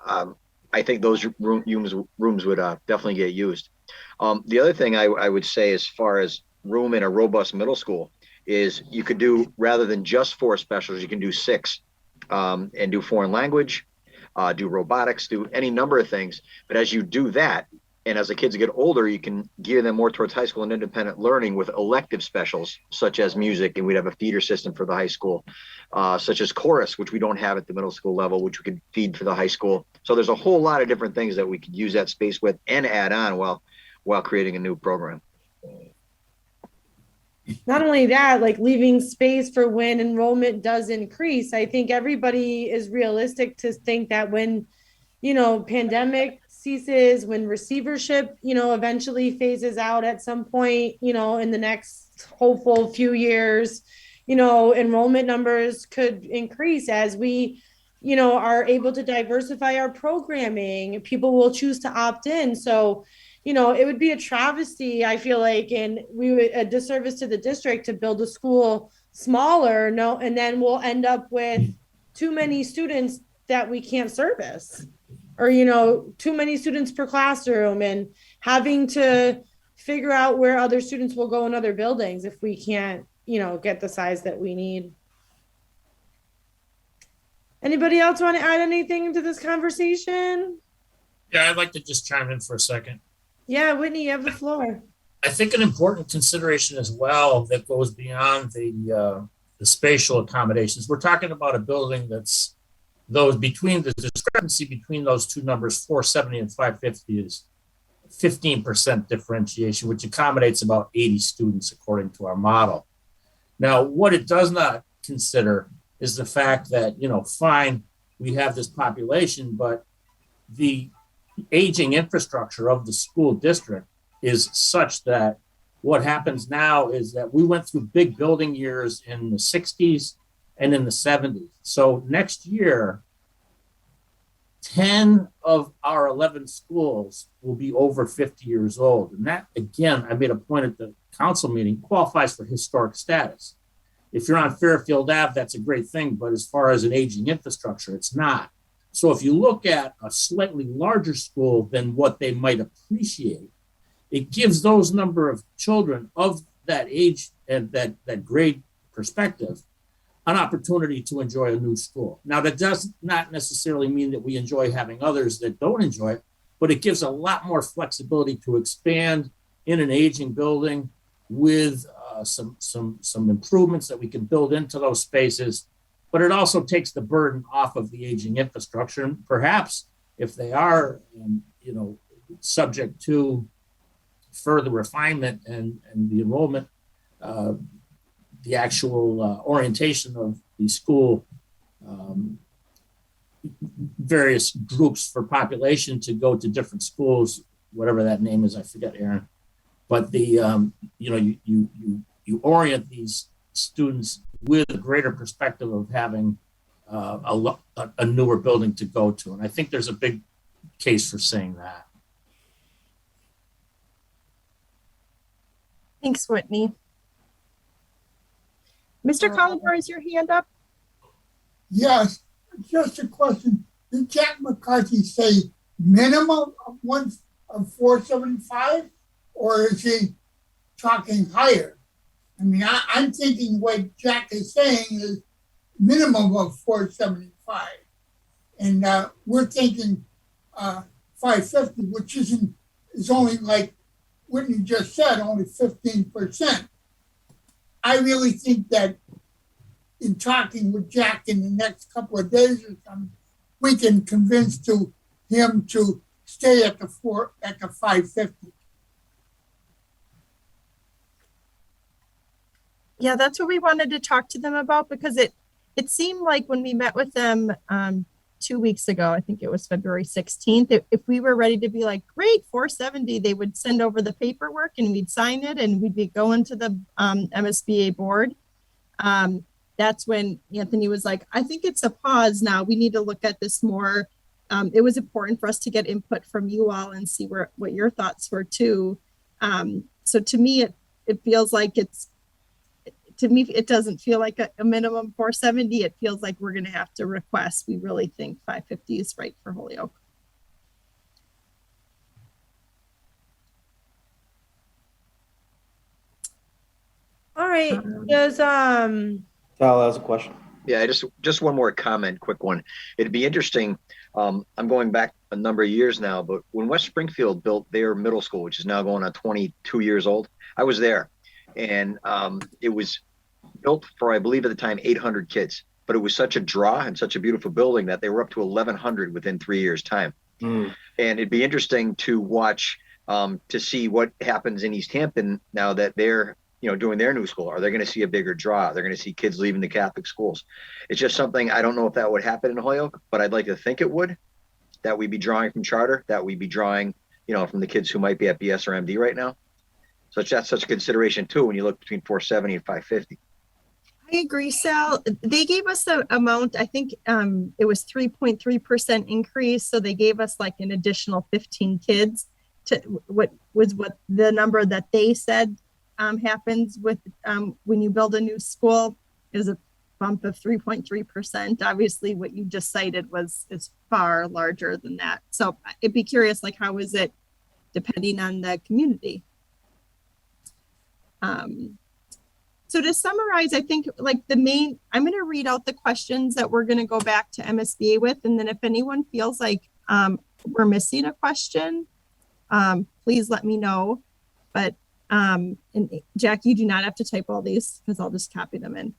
I think those rooms would definitely get used. The other thing I would say as far as room in a robust middle school is you could do, rather than just 4 specials, you can do 6 and do foreign language, do robotics, do any number of things. But as you do that, and as the kids get older, you can gear them more towards high school and independent learning with elective specials, such as music, and we'd have a feeder system for the high school, such as chorus, which we don't have at the middle school level, which we could feed for the high school. So there's a whole lot of different things that we could use that space with and add on while creating a new program. Not only that, like leaving space for when enrollment does increase. I think everybody is realistic to think that when, pandemic ceases, when receivership, eventually phases out at some point, in the next hopeful few years, enrollment numbers could increase as we, are able to diversify our programming. People will choose to opt in. So, it would be a travesty, I feel like, and a disservice to the district to build a school smaller, and then we'll end up with too many students that we can't service, or, too many students per classroom, and having to figure out where other students will go in other buildings if we can't, get the size that we need. Anybody else want to add anything to this conversation? Yeah, I'd like to just chime in for a second. Yeah, Whitney, you have the floor. I think an important consideration as well that goes beyond the spatial accommodations. We're talking about a building that's those between the discrepancy between those two numbers, 470 and 550, is 15% differentiation, which accommodates about 80 students according to our model. Now, what it does not consider is the fact that, fine, we have this population, but the aging infrastructure of the school district is such that what happens now is that we went through big building years in the 60s and in the 70s. So next year, 10 of our 11 schools will be over 50 years old. And that, again, I made a point at the council meeting, qualifies for historic status. If you're on Fairfield Ave, that's a great thing. But as far as an aging infrastructure, it's not. So if you look at a slightly larger school than what they might appreciate, it gives those number of children of that age and that grade perspective an opportunity to enjoy a new school. Now, that does not necessarily mean that we enjoy having others that don't enjoy it, but it gives a lot more flexibility to expand in an aging building with some improvements that we can build into those spaces. But it also takes the burden off of the aging infrastructure. And perhaps if they are, subject to further refinement and the enrollment, the actual orientation of the school, various groups for population to go to different schools, whatever that name is, I forget, Aaron. But you orient these students with a greater perspective of having a newer building to go to, and I think there's a big case for saying that. Thanks, Whitney. Mr. Colliver, is your hand up? Yes, just a question. Did Jack McCarthy say minimum of 475, or is he talking higher? I mean, I'm thinking what Jack is saying is minimum of 475, and we're thinking 550, which is only, like Whitney just said, only 15%. I really think that in talking with Jack in the next couple of days or something, we can convince him to stay at the 550. Yeah, that's what we wanted to talk to them about, because it seemed like when we met with them 2 weeks ago, I think it was February 16th, if we were ready to be like, great, 470, they would send over the paperwork and we'd sign it and we'd be going to the MSBA board. That's when Anthony was like, I think it's a pause now. We need to look at this more. It was important for us to get input from you all and see what your thoughts were too. So to me, it feels like it doesn't feel like a minimum 470. It feels like we're going to have to request. We really think 550 is right for Holyoke. All right. Does Sal has a question. Yeah, just one more comment, quick one. It'd be interesting. I'm going back a number of years now, but when West Springfield built their middle school, which is now going on 22 years old, I was there, and it was built for, I believe at the time, 800 kids. But it was such a draw and such a beautiful building that they were up to 1,100 within 3 years' time. And it'd be interesting to watch to see what happens in East Hampton now that they're doing their new school. Are they going to see a bigger draw? They're going to see kids leaving the Catholic schools. It's just something, I don't know if that would happen in Holyoke, but I'd like to think it would, that we'd be drawing from charter, that we'd be drawing, from the kids who might be at BS or MD right now. So that's such a consideration too, when you look between 470 and 550. I agree, Sal. They gave us the amount, I think it was 3.3% increase. So they gave us like an additional 15 kids to what the number that they said happens with when you build a new school is a bump of 3.3%. Obviously what you just cited is far larger than that. So I'd be curious, like, how is it depending on the community? So to summarize, I think like I'm going to read out the questions that we're going to go back to MSBA with. And then if anyone feels like we're missing a question, please please let me know. But and Jack, you do not have to type all these because I'll just copy them in.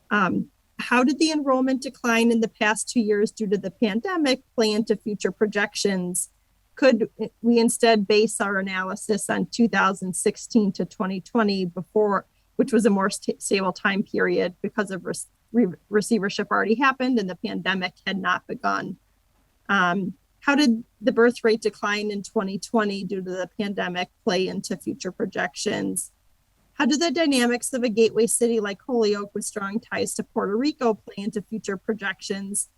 How did the enrollment decline in the past 2 years due to the pandemic play into future projections? Could we instead base our analysis on 2016 to 2020 before, which was a more stable time period because of receivership already happened and the pandemic had not begun? How did the birth rate decline in 2020 due to the pandemic play into future projections? How do the dynamics of a gateway city like Holyoke with strong ties to Puerto Rico play into future projections?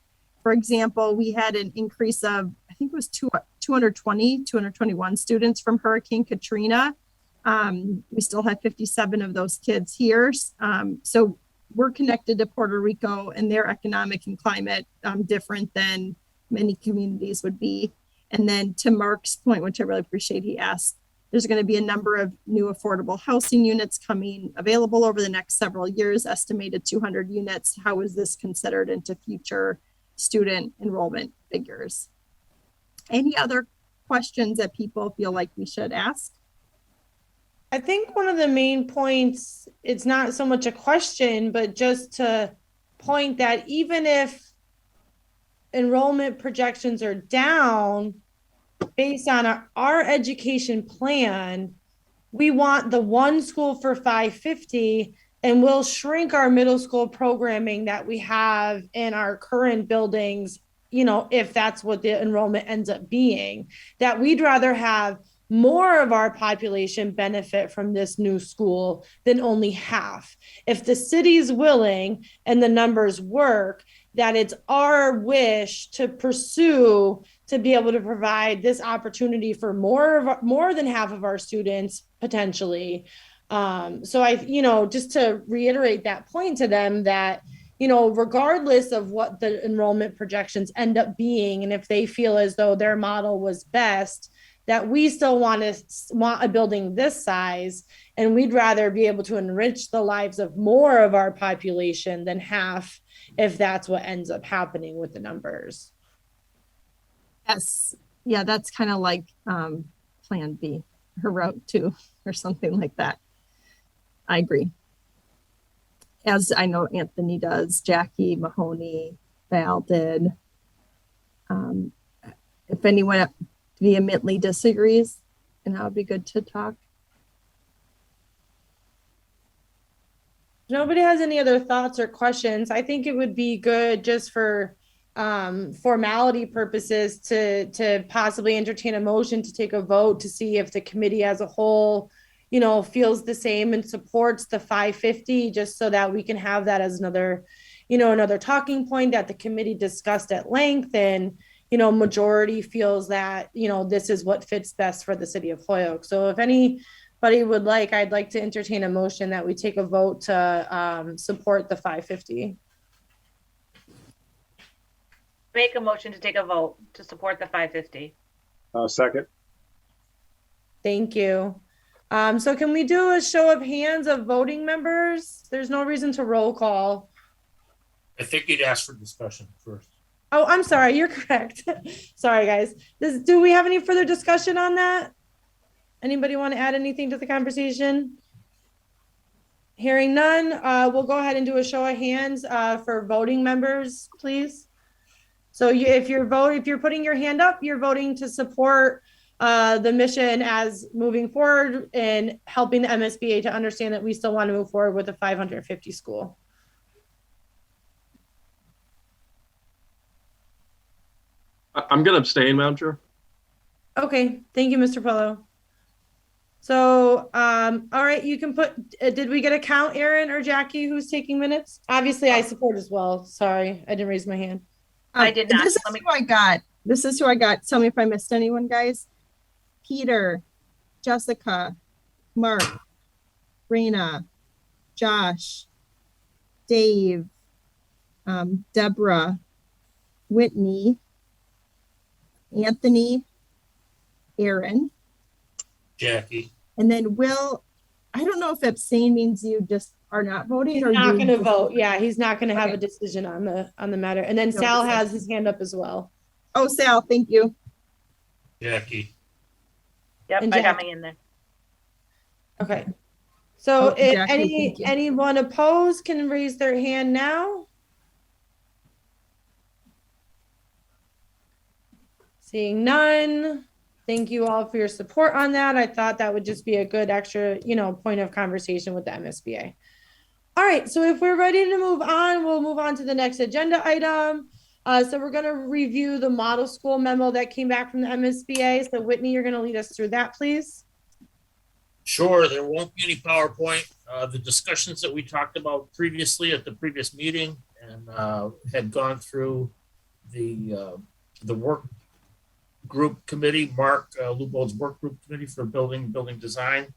For example, we had an increase of, I think it was 221 students from Hurricane Katrina. We still have 57 of those kids here. So we're connected to Puerto Rico and their economic and climate different than many communities would be. And then to Mark's point, which I really appreciate, he asked, there's going to be a number of new affordable housing units coming available over the next several years, estimated 200 units. How is this considered into future student enrollment figures? Any other questions that people feel like we should ask? I think one of the main points, it's not so much a question, but just to point that even if enrollment projections are down based on our education plan, we want the one school for 550, and we'll shrink our middle school programming that we have in our current buildings, you know, if that's what the enrollment ends up being, that we'd rather have more of our population benefit from this new school than only half. If the city's willing and the numbers work, that it's our wish to pursue to be able to provide this opportunity for more than half of our students potentially. So I, you know, just to reiterate that point to them that, you know, regardless of what the enrollment projections end up being, and if they feel as though their model was best, that we still want a building this size, and we'd rather be able to enrich the lives of more of our population than half, if that's what ends up happening with the numbers. Yes. Yeah, that's kind of like Plan B or Route 2 or something like that. I agree. As I know Anthony does, Jackie, Mahoney, Val did. If anyone vehemently disagrees, and that would be good to talk. Nobody has any other thoughts or questions. I think it would be good just for formality purposes to possibly entertain a motion to take a vote to see if the committee as a whole, you know, feels the same and supports the 550, just so that we can have that as another, you know, another talking point that the committee discussed at length, and, you know, majority feels that, you know, this is what fits best for the city of Holyoke. So if anybody would like, I'd like to entertain a motion that we take a vote to support the 550. Make a motion to take a vote to support the 550. Second. Thank you. So can we do a show of hands of voting members? There's no reason to roll call. I think you'd ask for discussion first. Oh, I'm sorry. You're correct. Sorry, guys. Do we have any further discussion on that? Anybody want to add anything to the conversation? Hearing none, we'll go ahead and do a show of hands for voting members, please. So if you're putting your hand up, you're voting to support the mission as moving forward and helping the MSBA to understand that we still want to move forward with a 550 school. I'm going to abstain, Madam Chair. Okay, thank you, Mr. Pello. So, all right, you can put, did we get a count, Aaron or Jackie, who's taking minutes? Obviously, I support as well. Sorry, I didn't raise my hand. I did not. This is who I got. This is who I got. Tell me if I missed anyone, guys. Peter, Jessica, Mark, Raina, Josh, Dave, Deborah, Whitney, Anthony, Aaron, Jackie. and then Will. I don't know if abstain means you just are not voting. He's or not you going to just- vote. Yeah, he's not going to have Okay. a decision on the matter. And then No, Sal it's has his hand up as well. Oh, Sal, thank you. Jackie. Yep, And I got Jackie. me in there. Okay. So Oh, if Jackie, thank you. anyone opposed can raise their hand now. Seeing none. Thank you all for your support on that. I thought that would just be a good extra, point of conversation with the MSBA. All right, so if we're ready to move on, we'll move on to the next agenda item. So we're going to review the model school memo that came back from the MSBA. So Whitney, you're going to lead us through that, please. Sure, there won't be any PowerPoint. The discussions that we talked about previously at the previous meeting and had gone through the work group committee, Mark Lubold's work group committee for building design,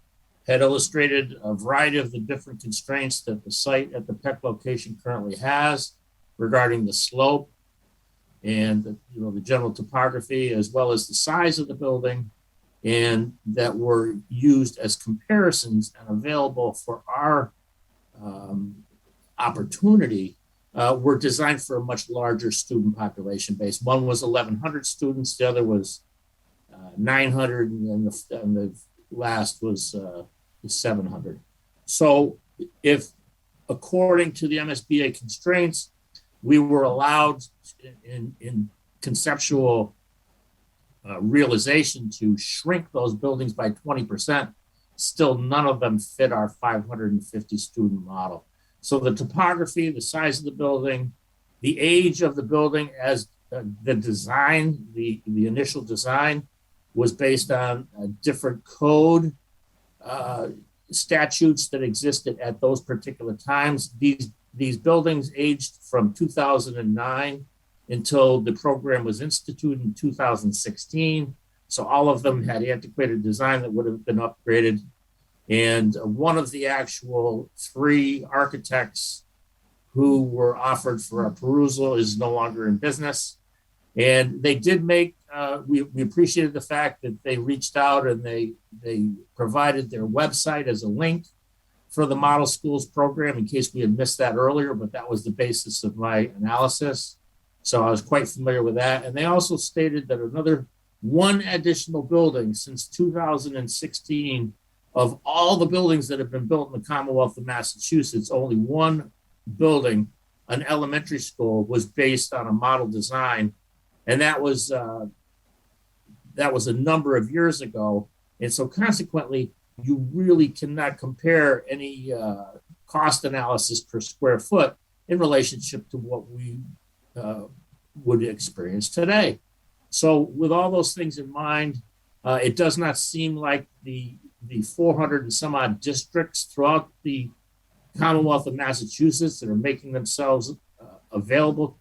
had illustrated a variety of the different constraints that the site at the Peck location currently has regarding the slope and the general topography, as well as the size of the building, and that were used as comparisons and available for our opportunity, were designed for a much larger student population base. One was 1,100 students, the other was 900, and the last was 700. So if, according to the MSBA constraints, we were allowed in conceptual realization to shrink those buildings by 20%, still none of them fit our 550 student model. So the topography, the size of the building, the age of the building as the design, the initial design was based on a different code statutes that existed at those particular times. These buildings aged from 2009 until the program was instituted in 2016. So all of them had antiquated design that would have been upgraded. And one of the actual 3 architects who were offered for a perusal is no longer in business. And they did make, we appreciated the fact that they reached out and they provided their website as a link for the model schools program in case we had missed that earlier, but that was the basis of my analysis. So I was quite familiar with that. And they also stated that another 1 additional building since 2016, of all the buildings that have been built in the Commonwealth of Massachusetts, only 1 building, an elementary school, was based on a model design. And that was a number of years ago. And so consequently, you really cannot compare any cost analysis per square foot in relationship to what we would experience today. So with all those things in mind, it does not seem like the 400 and some odd districts throughout the Commonwealth of Massachusetts that are making themselves available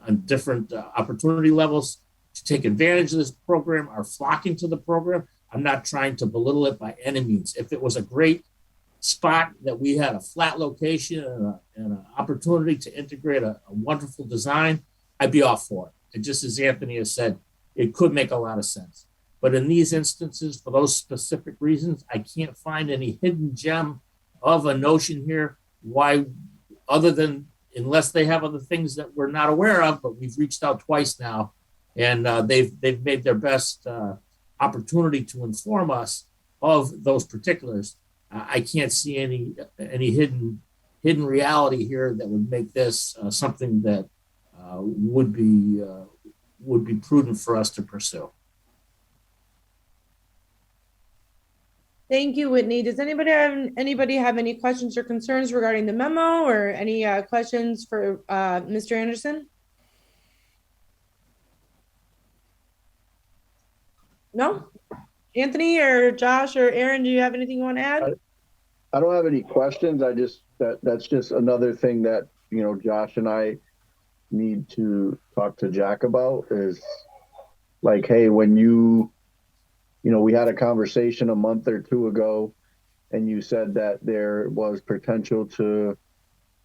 on different opportunity levels to take advantage of this program are flocking to the program. I'm not trying to belittle it by any means. If it was a great spot that we had a flat location and an opportunity to integrate a wonderful design, I'd be all for it. And just as Anthony has said, it could make a lot of sense. But in these instances, for those specific reasons, I can't find any hidden gem of a notion here. Why, other than, unless they have other things that we're not aware of, but we've reached out twice now, and they've made their best opportunity to inform us of those particulars. I can't see any hidden reality here that would make this something that would be prudent for us to pursue. Thank you, Whitney. Does anybody have any questions or concerns regarding the memo, or any questions for Mr. Anderson? No? Anthony or Josh or Aaron, do you have anything you want to add? I don't have any questions. I just, that's just another thing that, Josh and I need to talk to Jack about is like, hey, when we had a conversation a month or 2 ago, and you said that there was potential to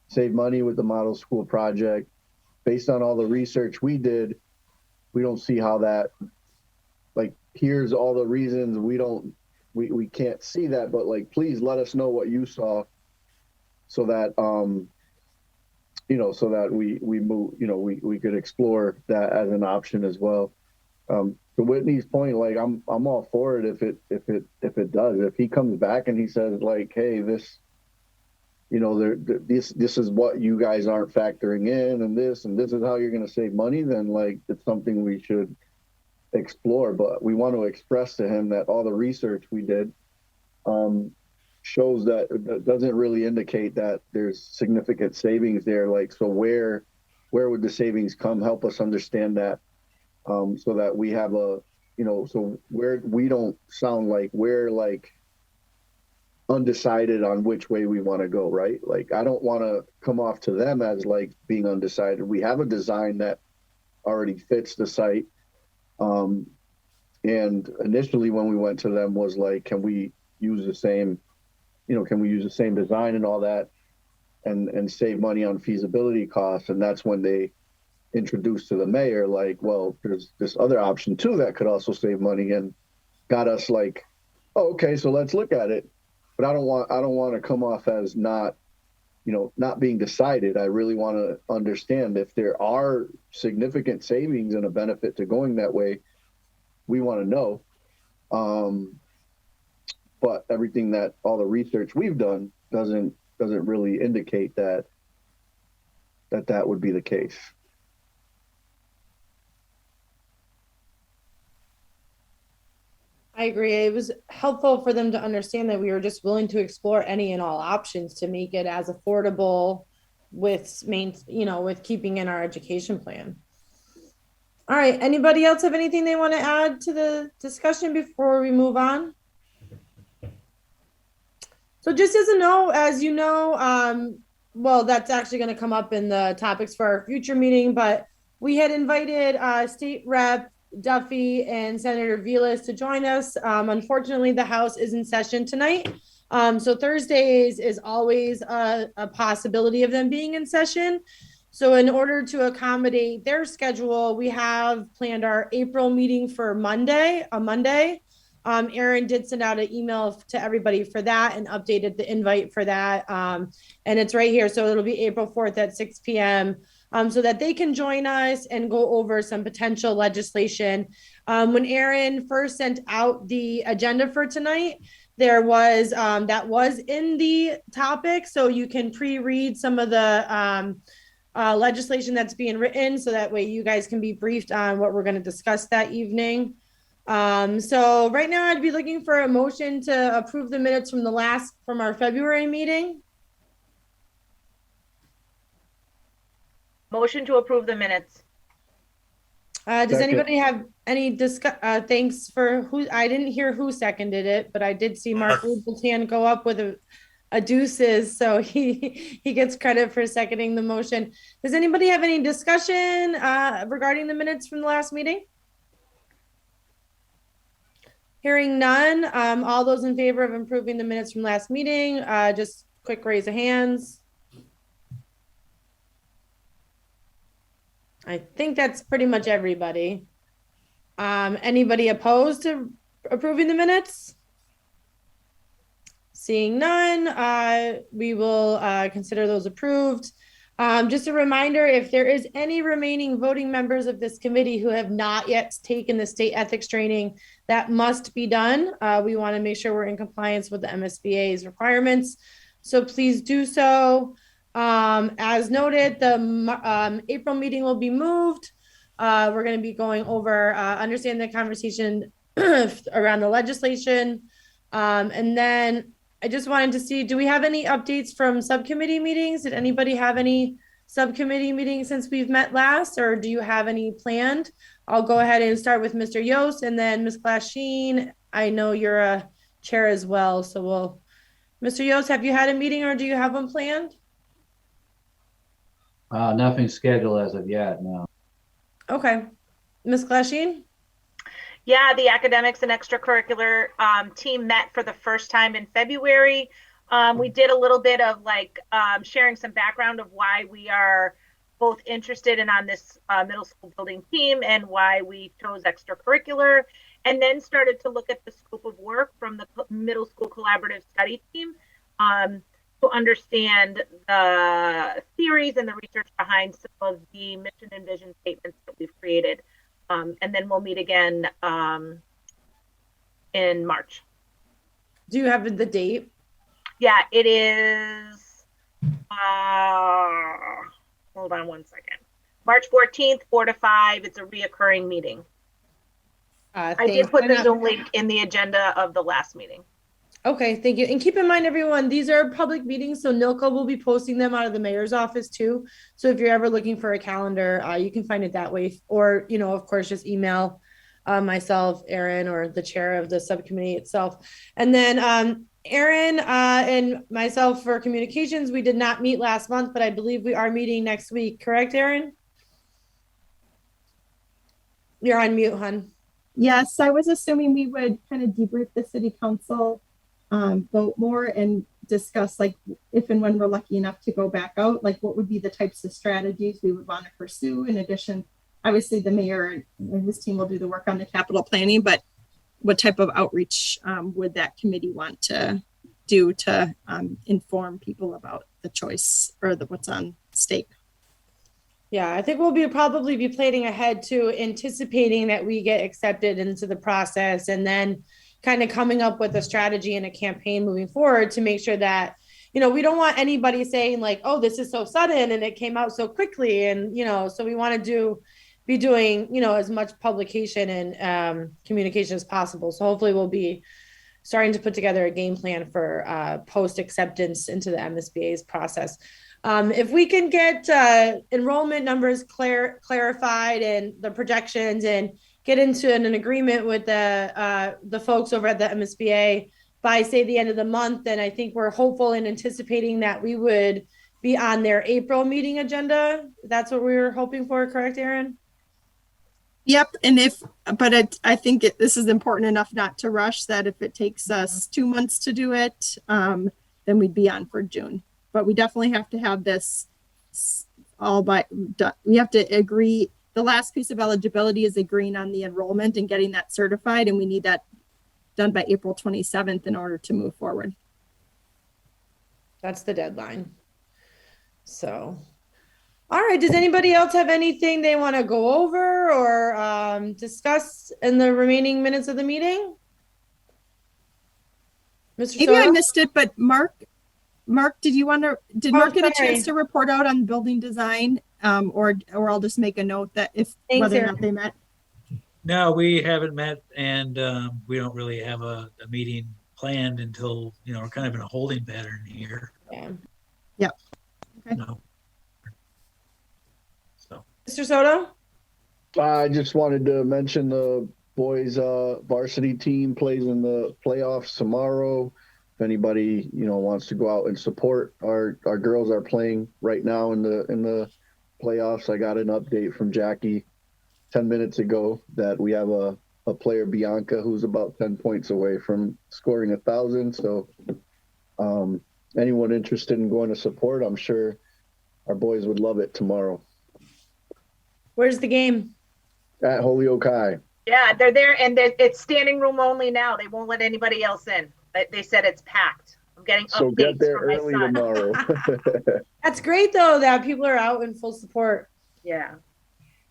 save money with the model school project. Based on all the research we did, we don't see how that, like, here's all the reasons we can't see that, but like, please let us know what you saw so that, so that we move, we could explore that as an option as well. to Whitney's point, like I'm all for it if it does. If he comes back and he says like, hey, this, you know, this is what you guys aren't factoring in, and this is how you're going to save money, then like it's something we should explore. But we want to express to him that all the research we did shows that doesn't really indicate that there's significant savings there. Like, so where would the savings come? Help us understand that, so that we have a, you know, so where we don't sound like we're like undecided on which way we want to go, right? Like, I don't want to come off to them as like being undecided. We have a design that already fits the site. And initially when we went to them was like, can we use the same, you know, can we use the same design and all that and save money on feasibility costs? And that's when they introduced to the mayor, like, well, there's this other option too that could also save money, and got us like, oh, okay, so let's look at it. But I don't want to come off as not, you know, not being decided. I really want to understand if there are significant savings and a benefit to going that way. We want to know. But everything that all the research we've done doesn't really indicate that would be the case. I agree. It was helpful for them to understand that we were just willing to explore any and all options to make it as affordable with with keeping in our education plan. All right. Anybody else have anything they want to add to the discussion before we move on? So just as a note, as you know, well, that's actually going to come up in the topics for our future meeting, but we had invited State Rep Duffy and Senator Vilas to join us. Unfortunately, the House is in session tonight. So Thursdays is always a possibility of them being in session. So in order to accommodate their schedule, we have planned our April meeting for Monday. Aaron did send out an email to everybody for that and updated the invite for that. And it's right here. So it'll be April 4th at 6 p.m. So that they can join us and go over some potential legislation. When Aaron first sent out the agenda for tonight, there was that was in the topic. So you can pre-read some of the legislation that's being written, so that way you guys can be briefed on what we're going to discuss that evening. So right now I'd be looking for a motion to approve the minutes from our February meeting. Motion to approve the minutes. Does anybody have any thanks for who? I didn't hear who seconded it, but I did see Mark Ruben's hand go up with a deuces, so he gets credit for seconding the motion. Does anybody have any discussion regarding the minutes from the last meeting? Hearing none, all those in favor of approving the minutes from last meeting, just quick raise of hands. I think that's pretty much everybody. Anybody opposed to approving the minutes? Seeing none, we will consider those approved. Just a reminder, if there is any remaining voting members of this committee who have not yet taken the state ethics training, that must be done. We want to make sure we're in compliance with the MSBA's requirements. So please do so. As noted, the April meeting will be moved. We're going to be going over understanding the conversation around the legislation. And then I just wanted to see, do we have any updates from subcommittee meetings? Did anybody have any subcommittee meetings since we've met last, or do you have any planned? I'll go ahead and start with Mr. Yost and then Ms. Glasheen. I know you're a chair as well, so Mr. Yost, have you had a meeting or do you have one planned? Nothing scheduled as of yet, no. Okay. Ms. Glasheen? Yeah, the academics and extracurricular team met for the first time in February. We did a little bit of sharing some background of why we are both interested in on this middle school building team and why we chose extracurricular, and then started to look at the scope of work from the middle school collaborative study team to understand the theories and the research behind some of the mission and vision statements that we've created. And then we'll meet again in March. Do you have the date? Yeah, it is. Hold on one second. March 14th, 4 to 5. It's a reoccurring meeting. I did put the Zoom link in the agenda of the last meeting. Okay, thank you. And keep in mind, everyone, these are public meetings, so NILCO will be posting them out of the mayor's office too. So if you're ever looking for a calendar, you can find it that way. Or, of course, just email myself, Aaron, or the chair of the subcommittee itself. And then Aaron and myself for communications, we did not meet last month, but I believe we are meeting next week. Correct, Aaron? You're on mute, hon. Yes, I was assuming we would kind of debrief the city council, vote more, and discuss like if and when we're lucky enough to go back out, like what would be the types of strategies we would want to pursue. In addition, obviously the mayor and his team will do the work on the capital planning, but what type of outreach would that committee want to do to inform people about the choice or what's on stake? Yeah, I think we'll probably be planning ahead to anticipating that we get accepted into the process, and then kind of coming up with a strategy and a campaign moving forward to make sure that, we don't want anybody saying like, oh, this is so sudden and it came out so quickly. And, so we want to be doing, as much publication and communication as possible. So hopefully we'll be starting to put together a game plan for post acceptance into the MSBA's process. If we can get enrollment numbers clarified and the projections, and get into an agreement with the folks over at the MSBA by, say, the end of the month, then I think we're hopeful and anticipating that we would be on their April meeting agenda. That's what we were hoping for, correct, Aaron? Yep. And I think this is important enough not to rush, that if it takes us 2 months to do it, then we'd be on for June. But we definitely have to have this all done. We have to agree. The last piece of eligibility is agreeing on the enrollment and getting that certified. And we need that done by April 27th in order to move forward. That's the deadline. So, all right. Does anybody else have anything they want to go over or discuss in the remaining minutes of the meeting? Mr. Maybe Soto? I missed it, but Mark, did Mark get a chance to report out on building design? Or I'll just make a note that whether or not they met. No, we haven't met, and we don't really have a meeting planned until, we're kind of in a holding pattern here. Yeah. Yep. Okay. No. So. Mr. Soto? I just wanted to mention the boys varsity team plays in the playoffs tomorrow. If anybody wants to go out and support, our girls are playing right now in the playoffs. I got an update from Jackie 10 minutes ago that we have a player, Bianca, who's about 10 points away from scoring 1,000. So anyone interested in going to support, I'm sure our boys would love it tomorrow. Where's the game? At Holyoke High. Yeah, they're there, and it's standing room only now. They won't let anybody else in. They said it's packed. I'm getting so updates get there from early my son. tomorrow. That's great, though, that people are out in full support. Yeah.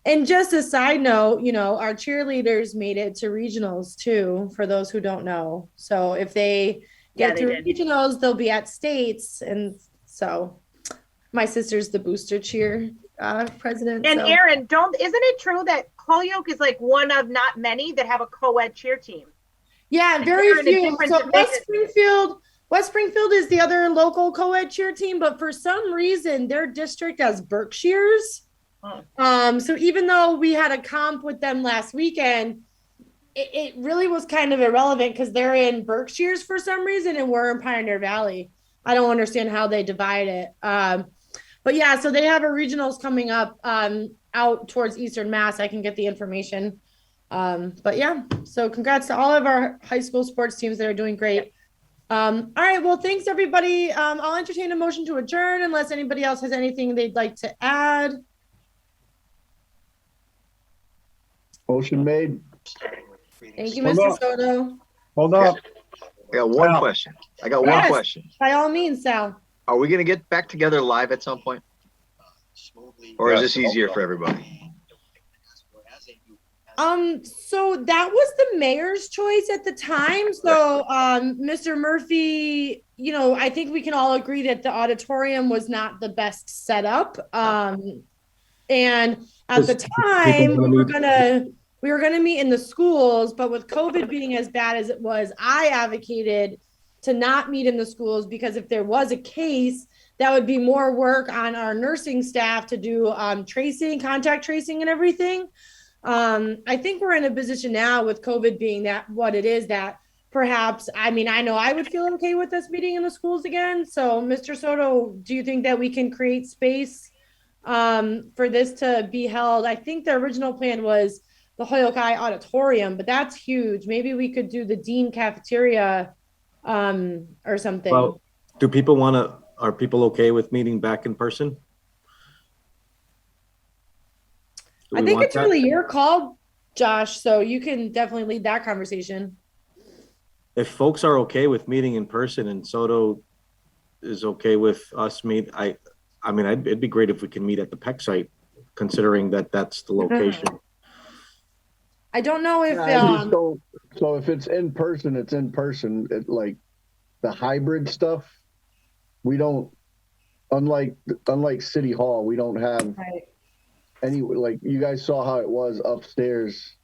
And just a side note, our cheerleaders made it to regionals too, for those who don't know. So if they get to regionals, they'll be at states. And so my sister's the booster cheer president. And Aaron, isn't it true that Holyoke is like one of not many that have a co-ed cheer team? Yeah, very few. So West Springfield is the other local co-ed cheer team, but for some reason their district has Berkshires. So even though we had a comp with them last weekend, it really was kind of irrelevant because they're in Berkshires for some reason and we're in Pioneer Valley. I don't understand how they divide it. But yeah, so they have a regionals coming up out towards Eastern Mass. I can get the information. But yeah, so congrats to all of our high school sports teams that are doing great. All right, well, thanks everybody. I'll entertain a motion to adjourn unless anybody else has anything they'd like to add. Motion made. Thank you, Mr. Soto. Hold up. I got one question. One question. By all means, Sal. Are we going to get back together live at some point? Or is this easier for everybody? So that was the mayor's choice at the time. So, Mr. Murphy, I think we can all agree that the auditorium was not the best setup. And at the time, we were gonna meet in the schools, but with COVID being as bad as it was, I advocated to not meet in the schools because if there was a case, that would be more work on our nursing staff to do contact tracing and everything. I think we're in a position now with COVID being that what it is that perhaps, I know I would feel okay with us meeting in the schools again. So Mr. Soto, do you think that we can create space for this to be held? I think the original plan was the Holyoke High Auditorium, but that's huge. Maybe we could do the Dean Cafeteria or something. Well, are people okay with meeting back in person? I think it's really your call, Josh, so you can definitely lead that conversation. If folks are okay with meeting in person and Soto is okay with us meet, it'd be great if we can meet at the PEC site, considering that that's the location. I don't know if so if it's in person, it's in person. Like the hybrid stuff, we don't. Unlike City Hall, we don't have any. Like you guys saw how it was upstairs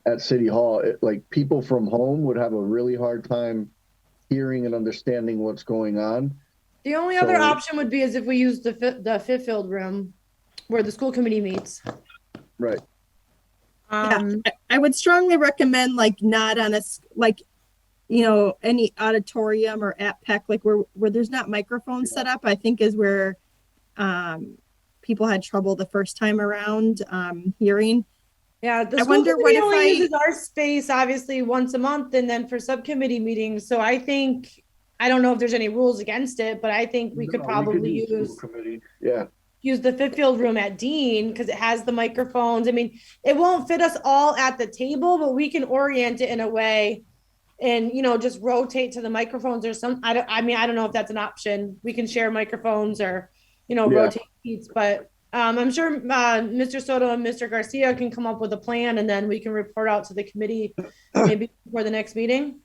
at City Hall. Like people from home would have a really hard time hearing and understanding what's going on. The only other option would be as if we use the fifth field room where the school committee meets. Right. I would strongly recommend not on any auditorium or at PEC, like where there's not microphones set up, I think is where people had trouble the first time around hearing. Yeah, the school committee only uses our space obviously once a month and then for subcommittee meetings. So I think, I don't know if there's any rules against it, but I think we could probably use the fifth field room at Dean because it has the microphones. It won't fit us all at the table, but we can orient it in a way and, just rotate to the microphones or some, I don't know if that's an option. We can share microphones or, rotate seats, but I'm sure Mr. Soto and Mr. Garcia can come up with a plan and then we can report out to the committee maybe before the next meeting.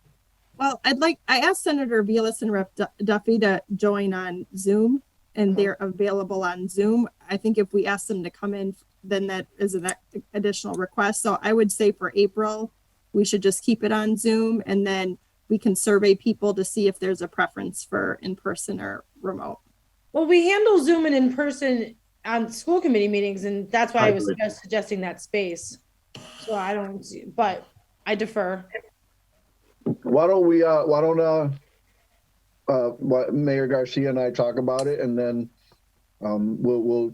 Well, I asked Senator Vilas and Rep. Duffy to join on Zoom and they're available on Zoom. I think if we ask them to come in, then that is an additional request. So I would say for April, we should just keep it on Zoom and then we can survey people to see if there's a preference for in-person or remote. Well, we handle Zoom and in-person on school committee meetings, and that's why I was suggesting that space. So I don't, but I defer. Why don't Mayor Garcia and I talk about it, and then we'll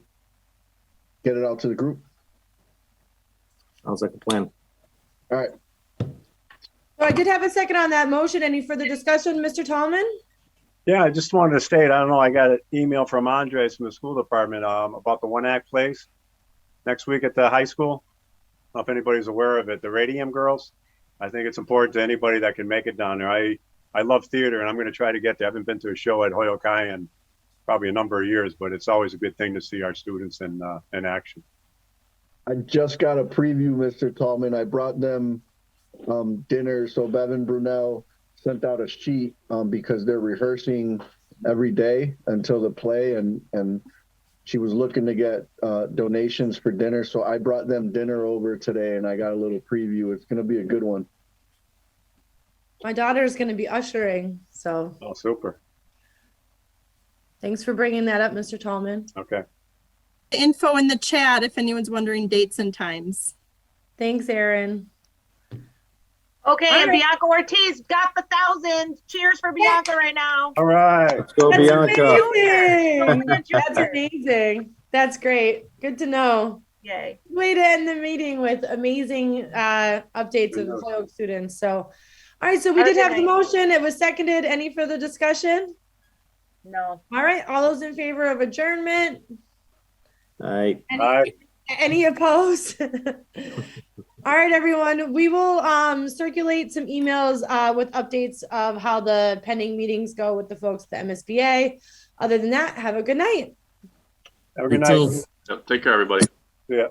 get it out to the group. Sounds like a plan. All right. So I did have a second on that motion. Any further discussion, Mr. Tallman? Yeah, I just wanted to state, I don't know, I got an email from Andres from the school department about the One Act Place next week at the high school. I don't know if anybody's aware of it. The Radium Girls. I think it's important to anybody that can make it down there. I love theater, and I'm going to try to get there. I haven't been to a show at Holyoke High in probably a number of years, but it's always a good thing to see our students in action. I just got a preview, Mr. Tallman. I brought them dinner. So Bevan Brunel sent out a sheet because they're rehearsing every day until the play, and she was looking to get donations for dinner. So I brought them dinner over today, and I got a little preview. It's going to be a good one. My daughter is going to be ushering, so. Oh, super. Thanks for bringing that up, Mr. Tallman. Okay. Info in the chat if anyone's wondering dates and times. Thanks, Erin. Okay, and Bianca Ortiz got the 1,000. Cheers for Bianca right now. All right. Let's go, Bianca. That's amazing. That's great. Good to know. Yay. Way to end the meeting with amazing updates of Holyoke students. So, all right, so we did have the motion. It was seconded. Any further discussion? No. All right, all those in favor of adjournment? All right. Any opposed? All right, everyone. We will circulate some emails with updates of how the pending meetings go with the folks at the MSBA. Other than that, have a good night. Have a good night. Take care, everybody. Yeah.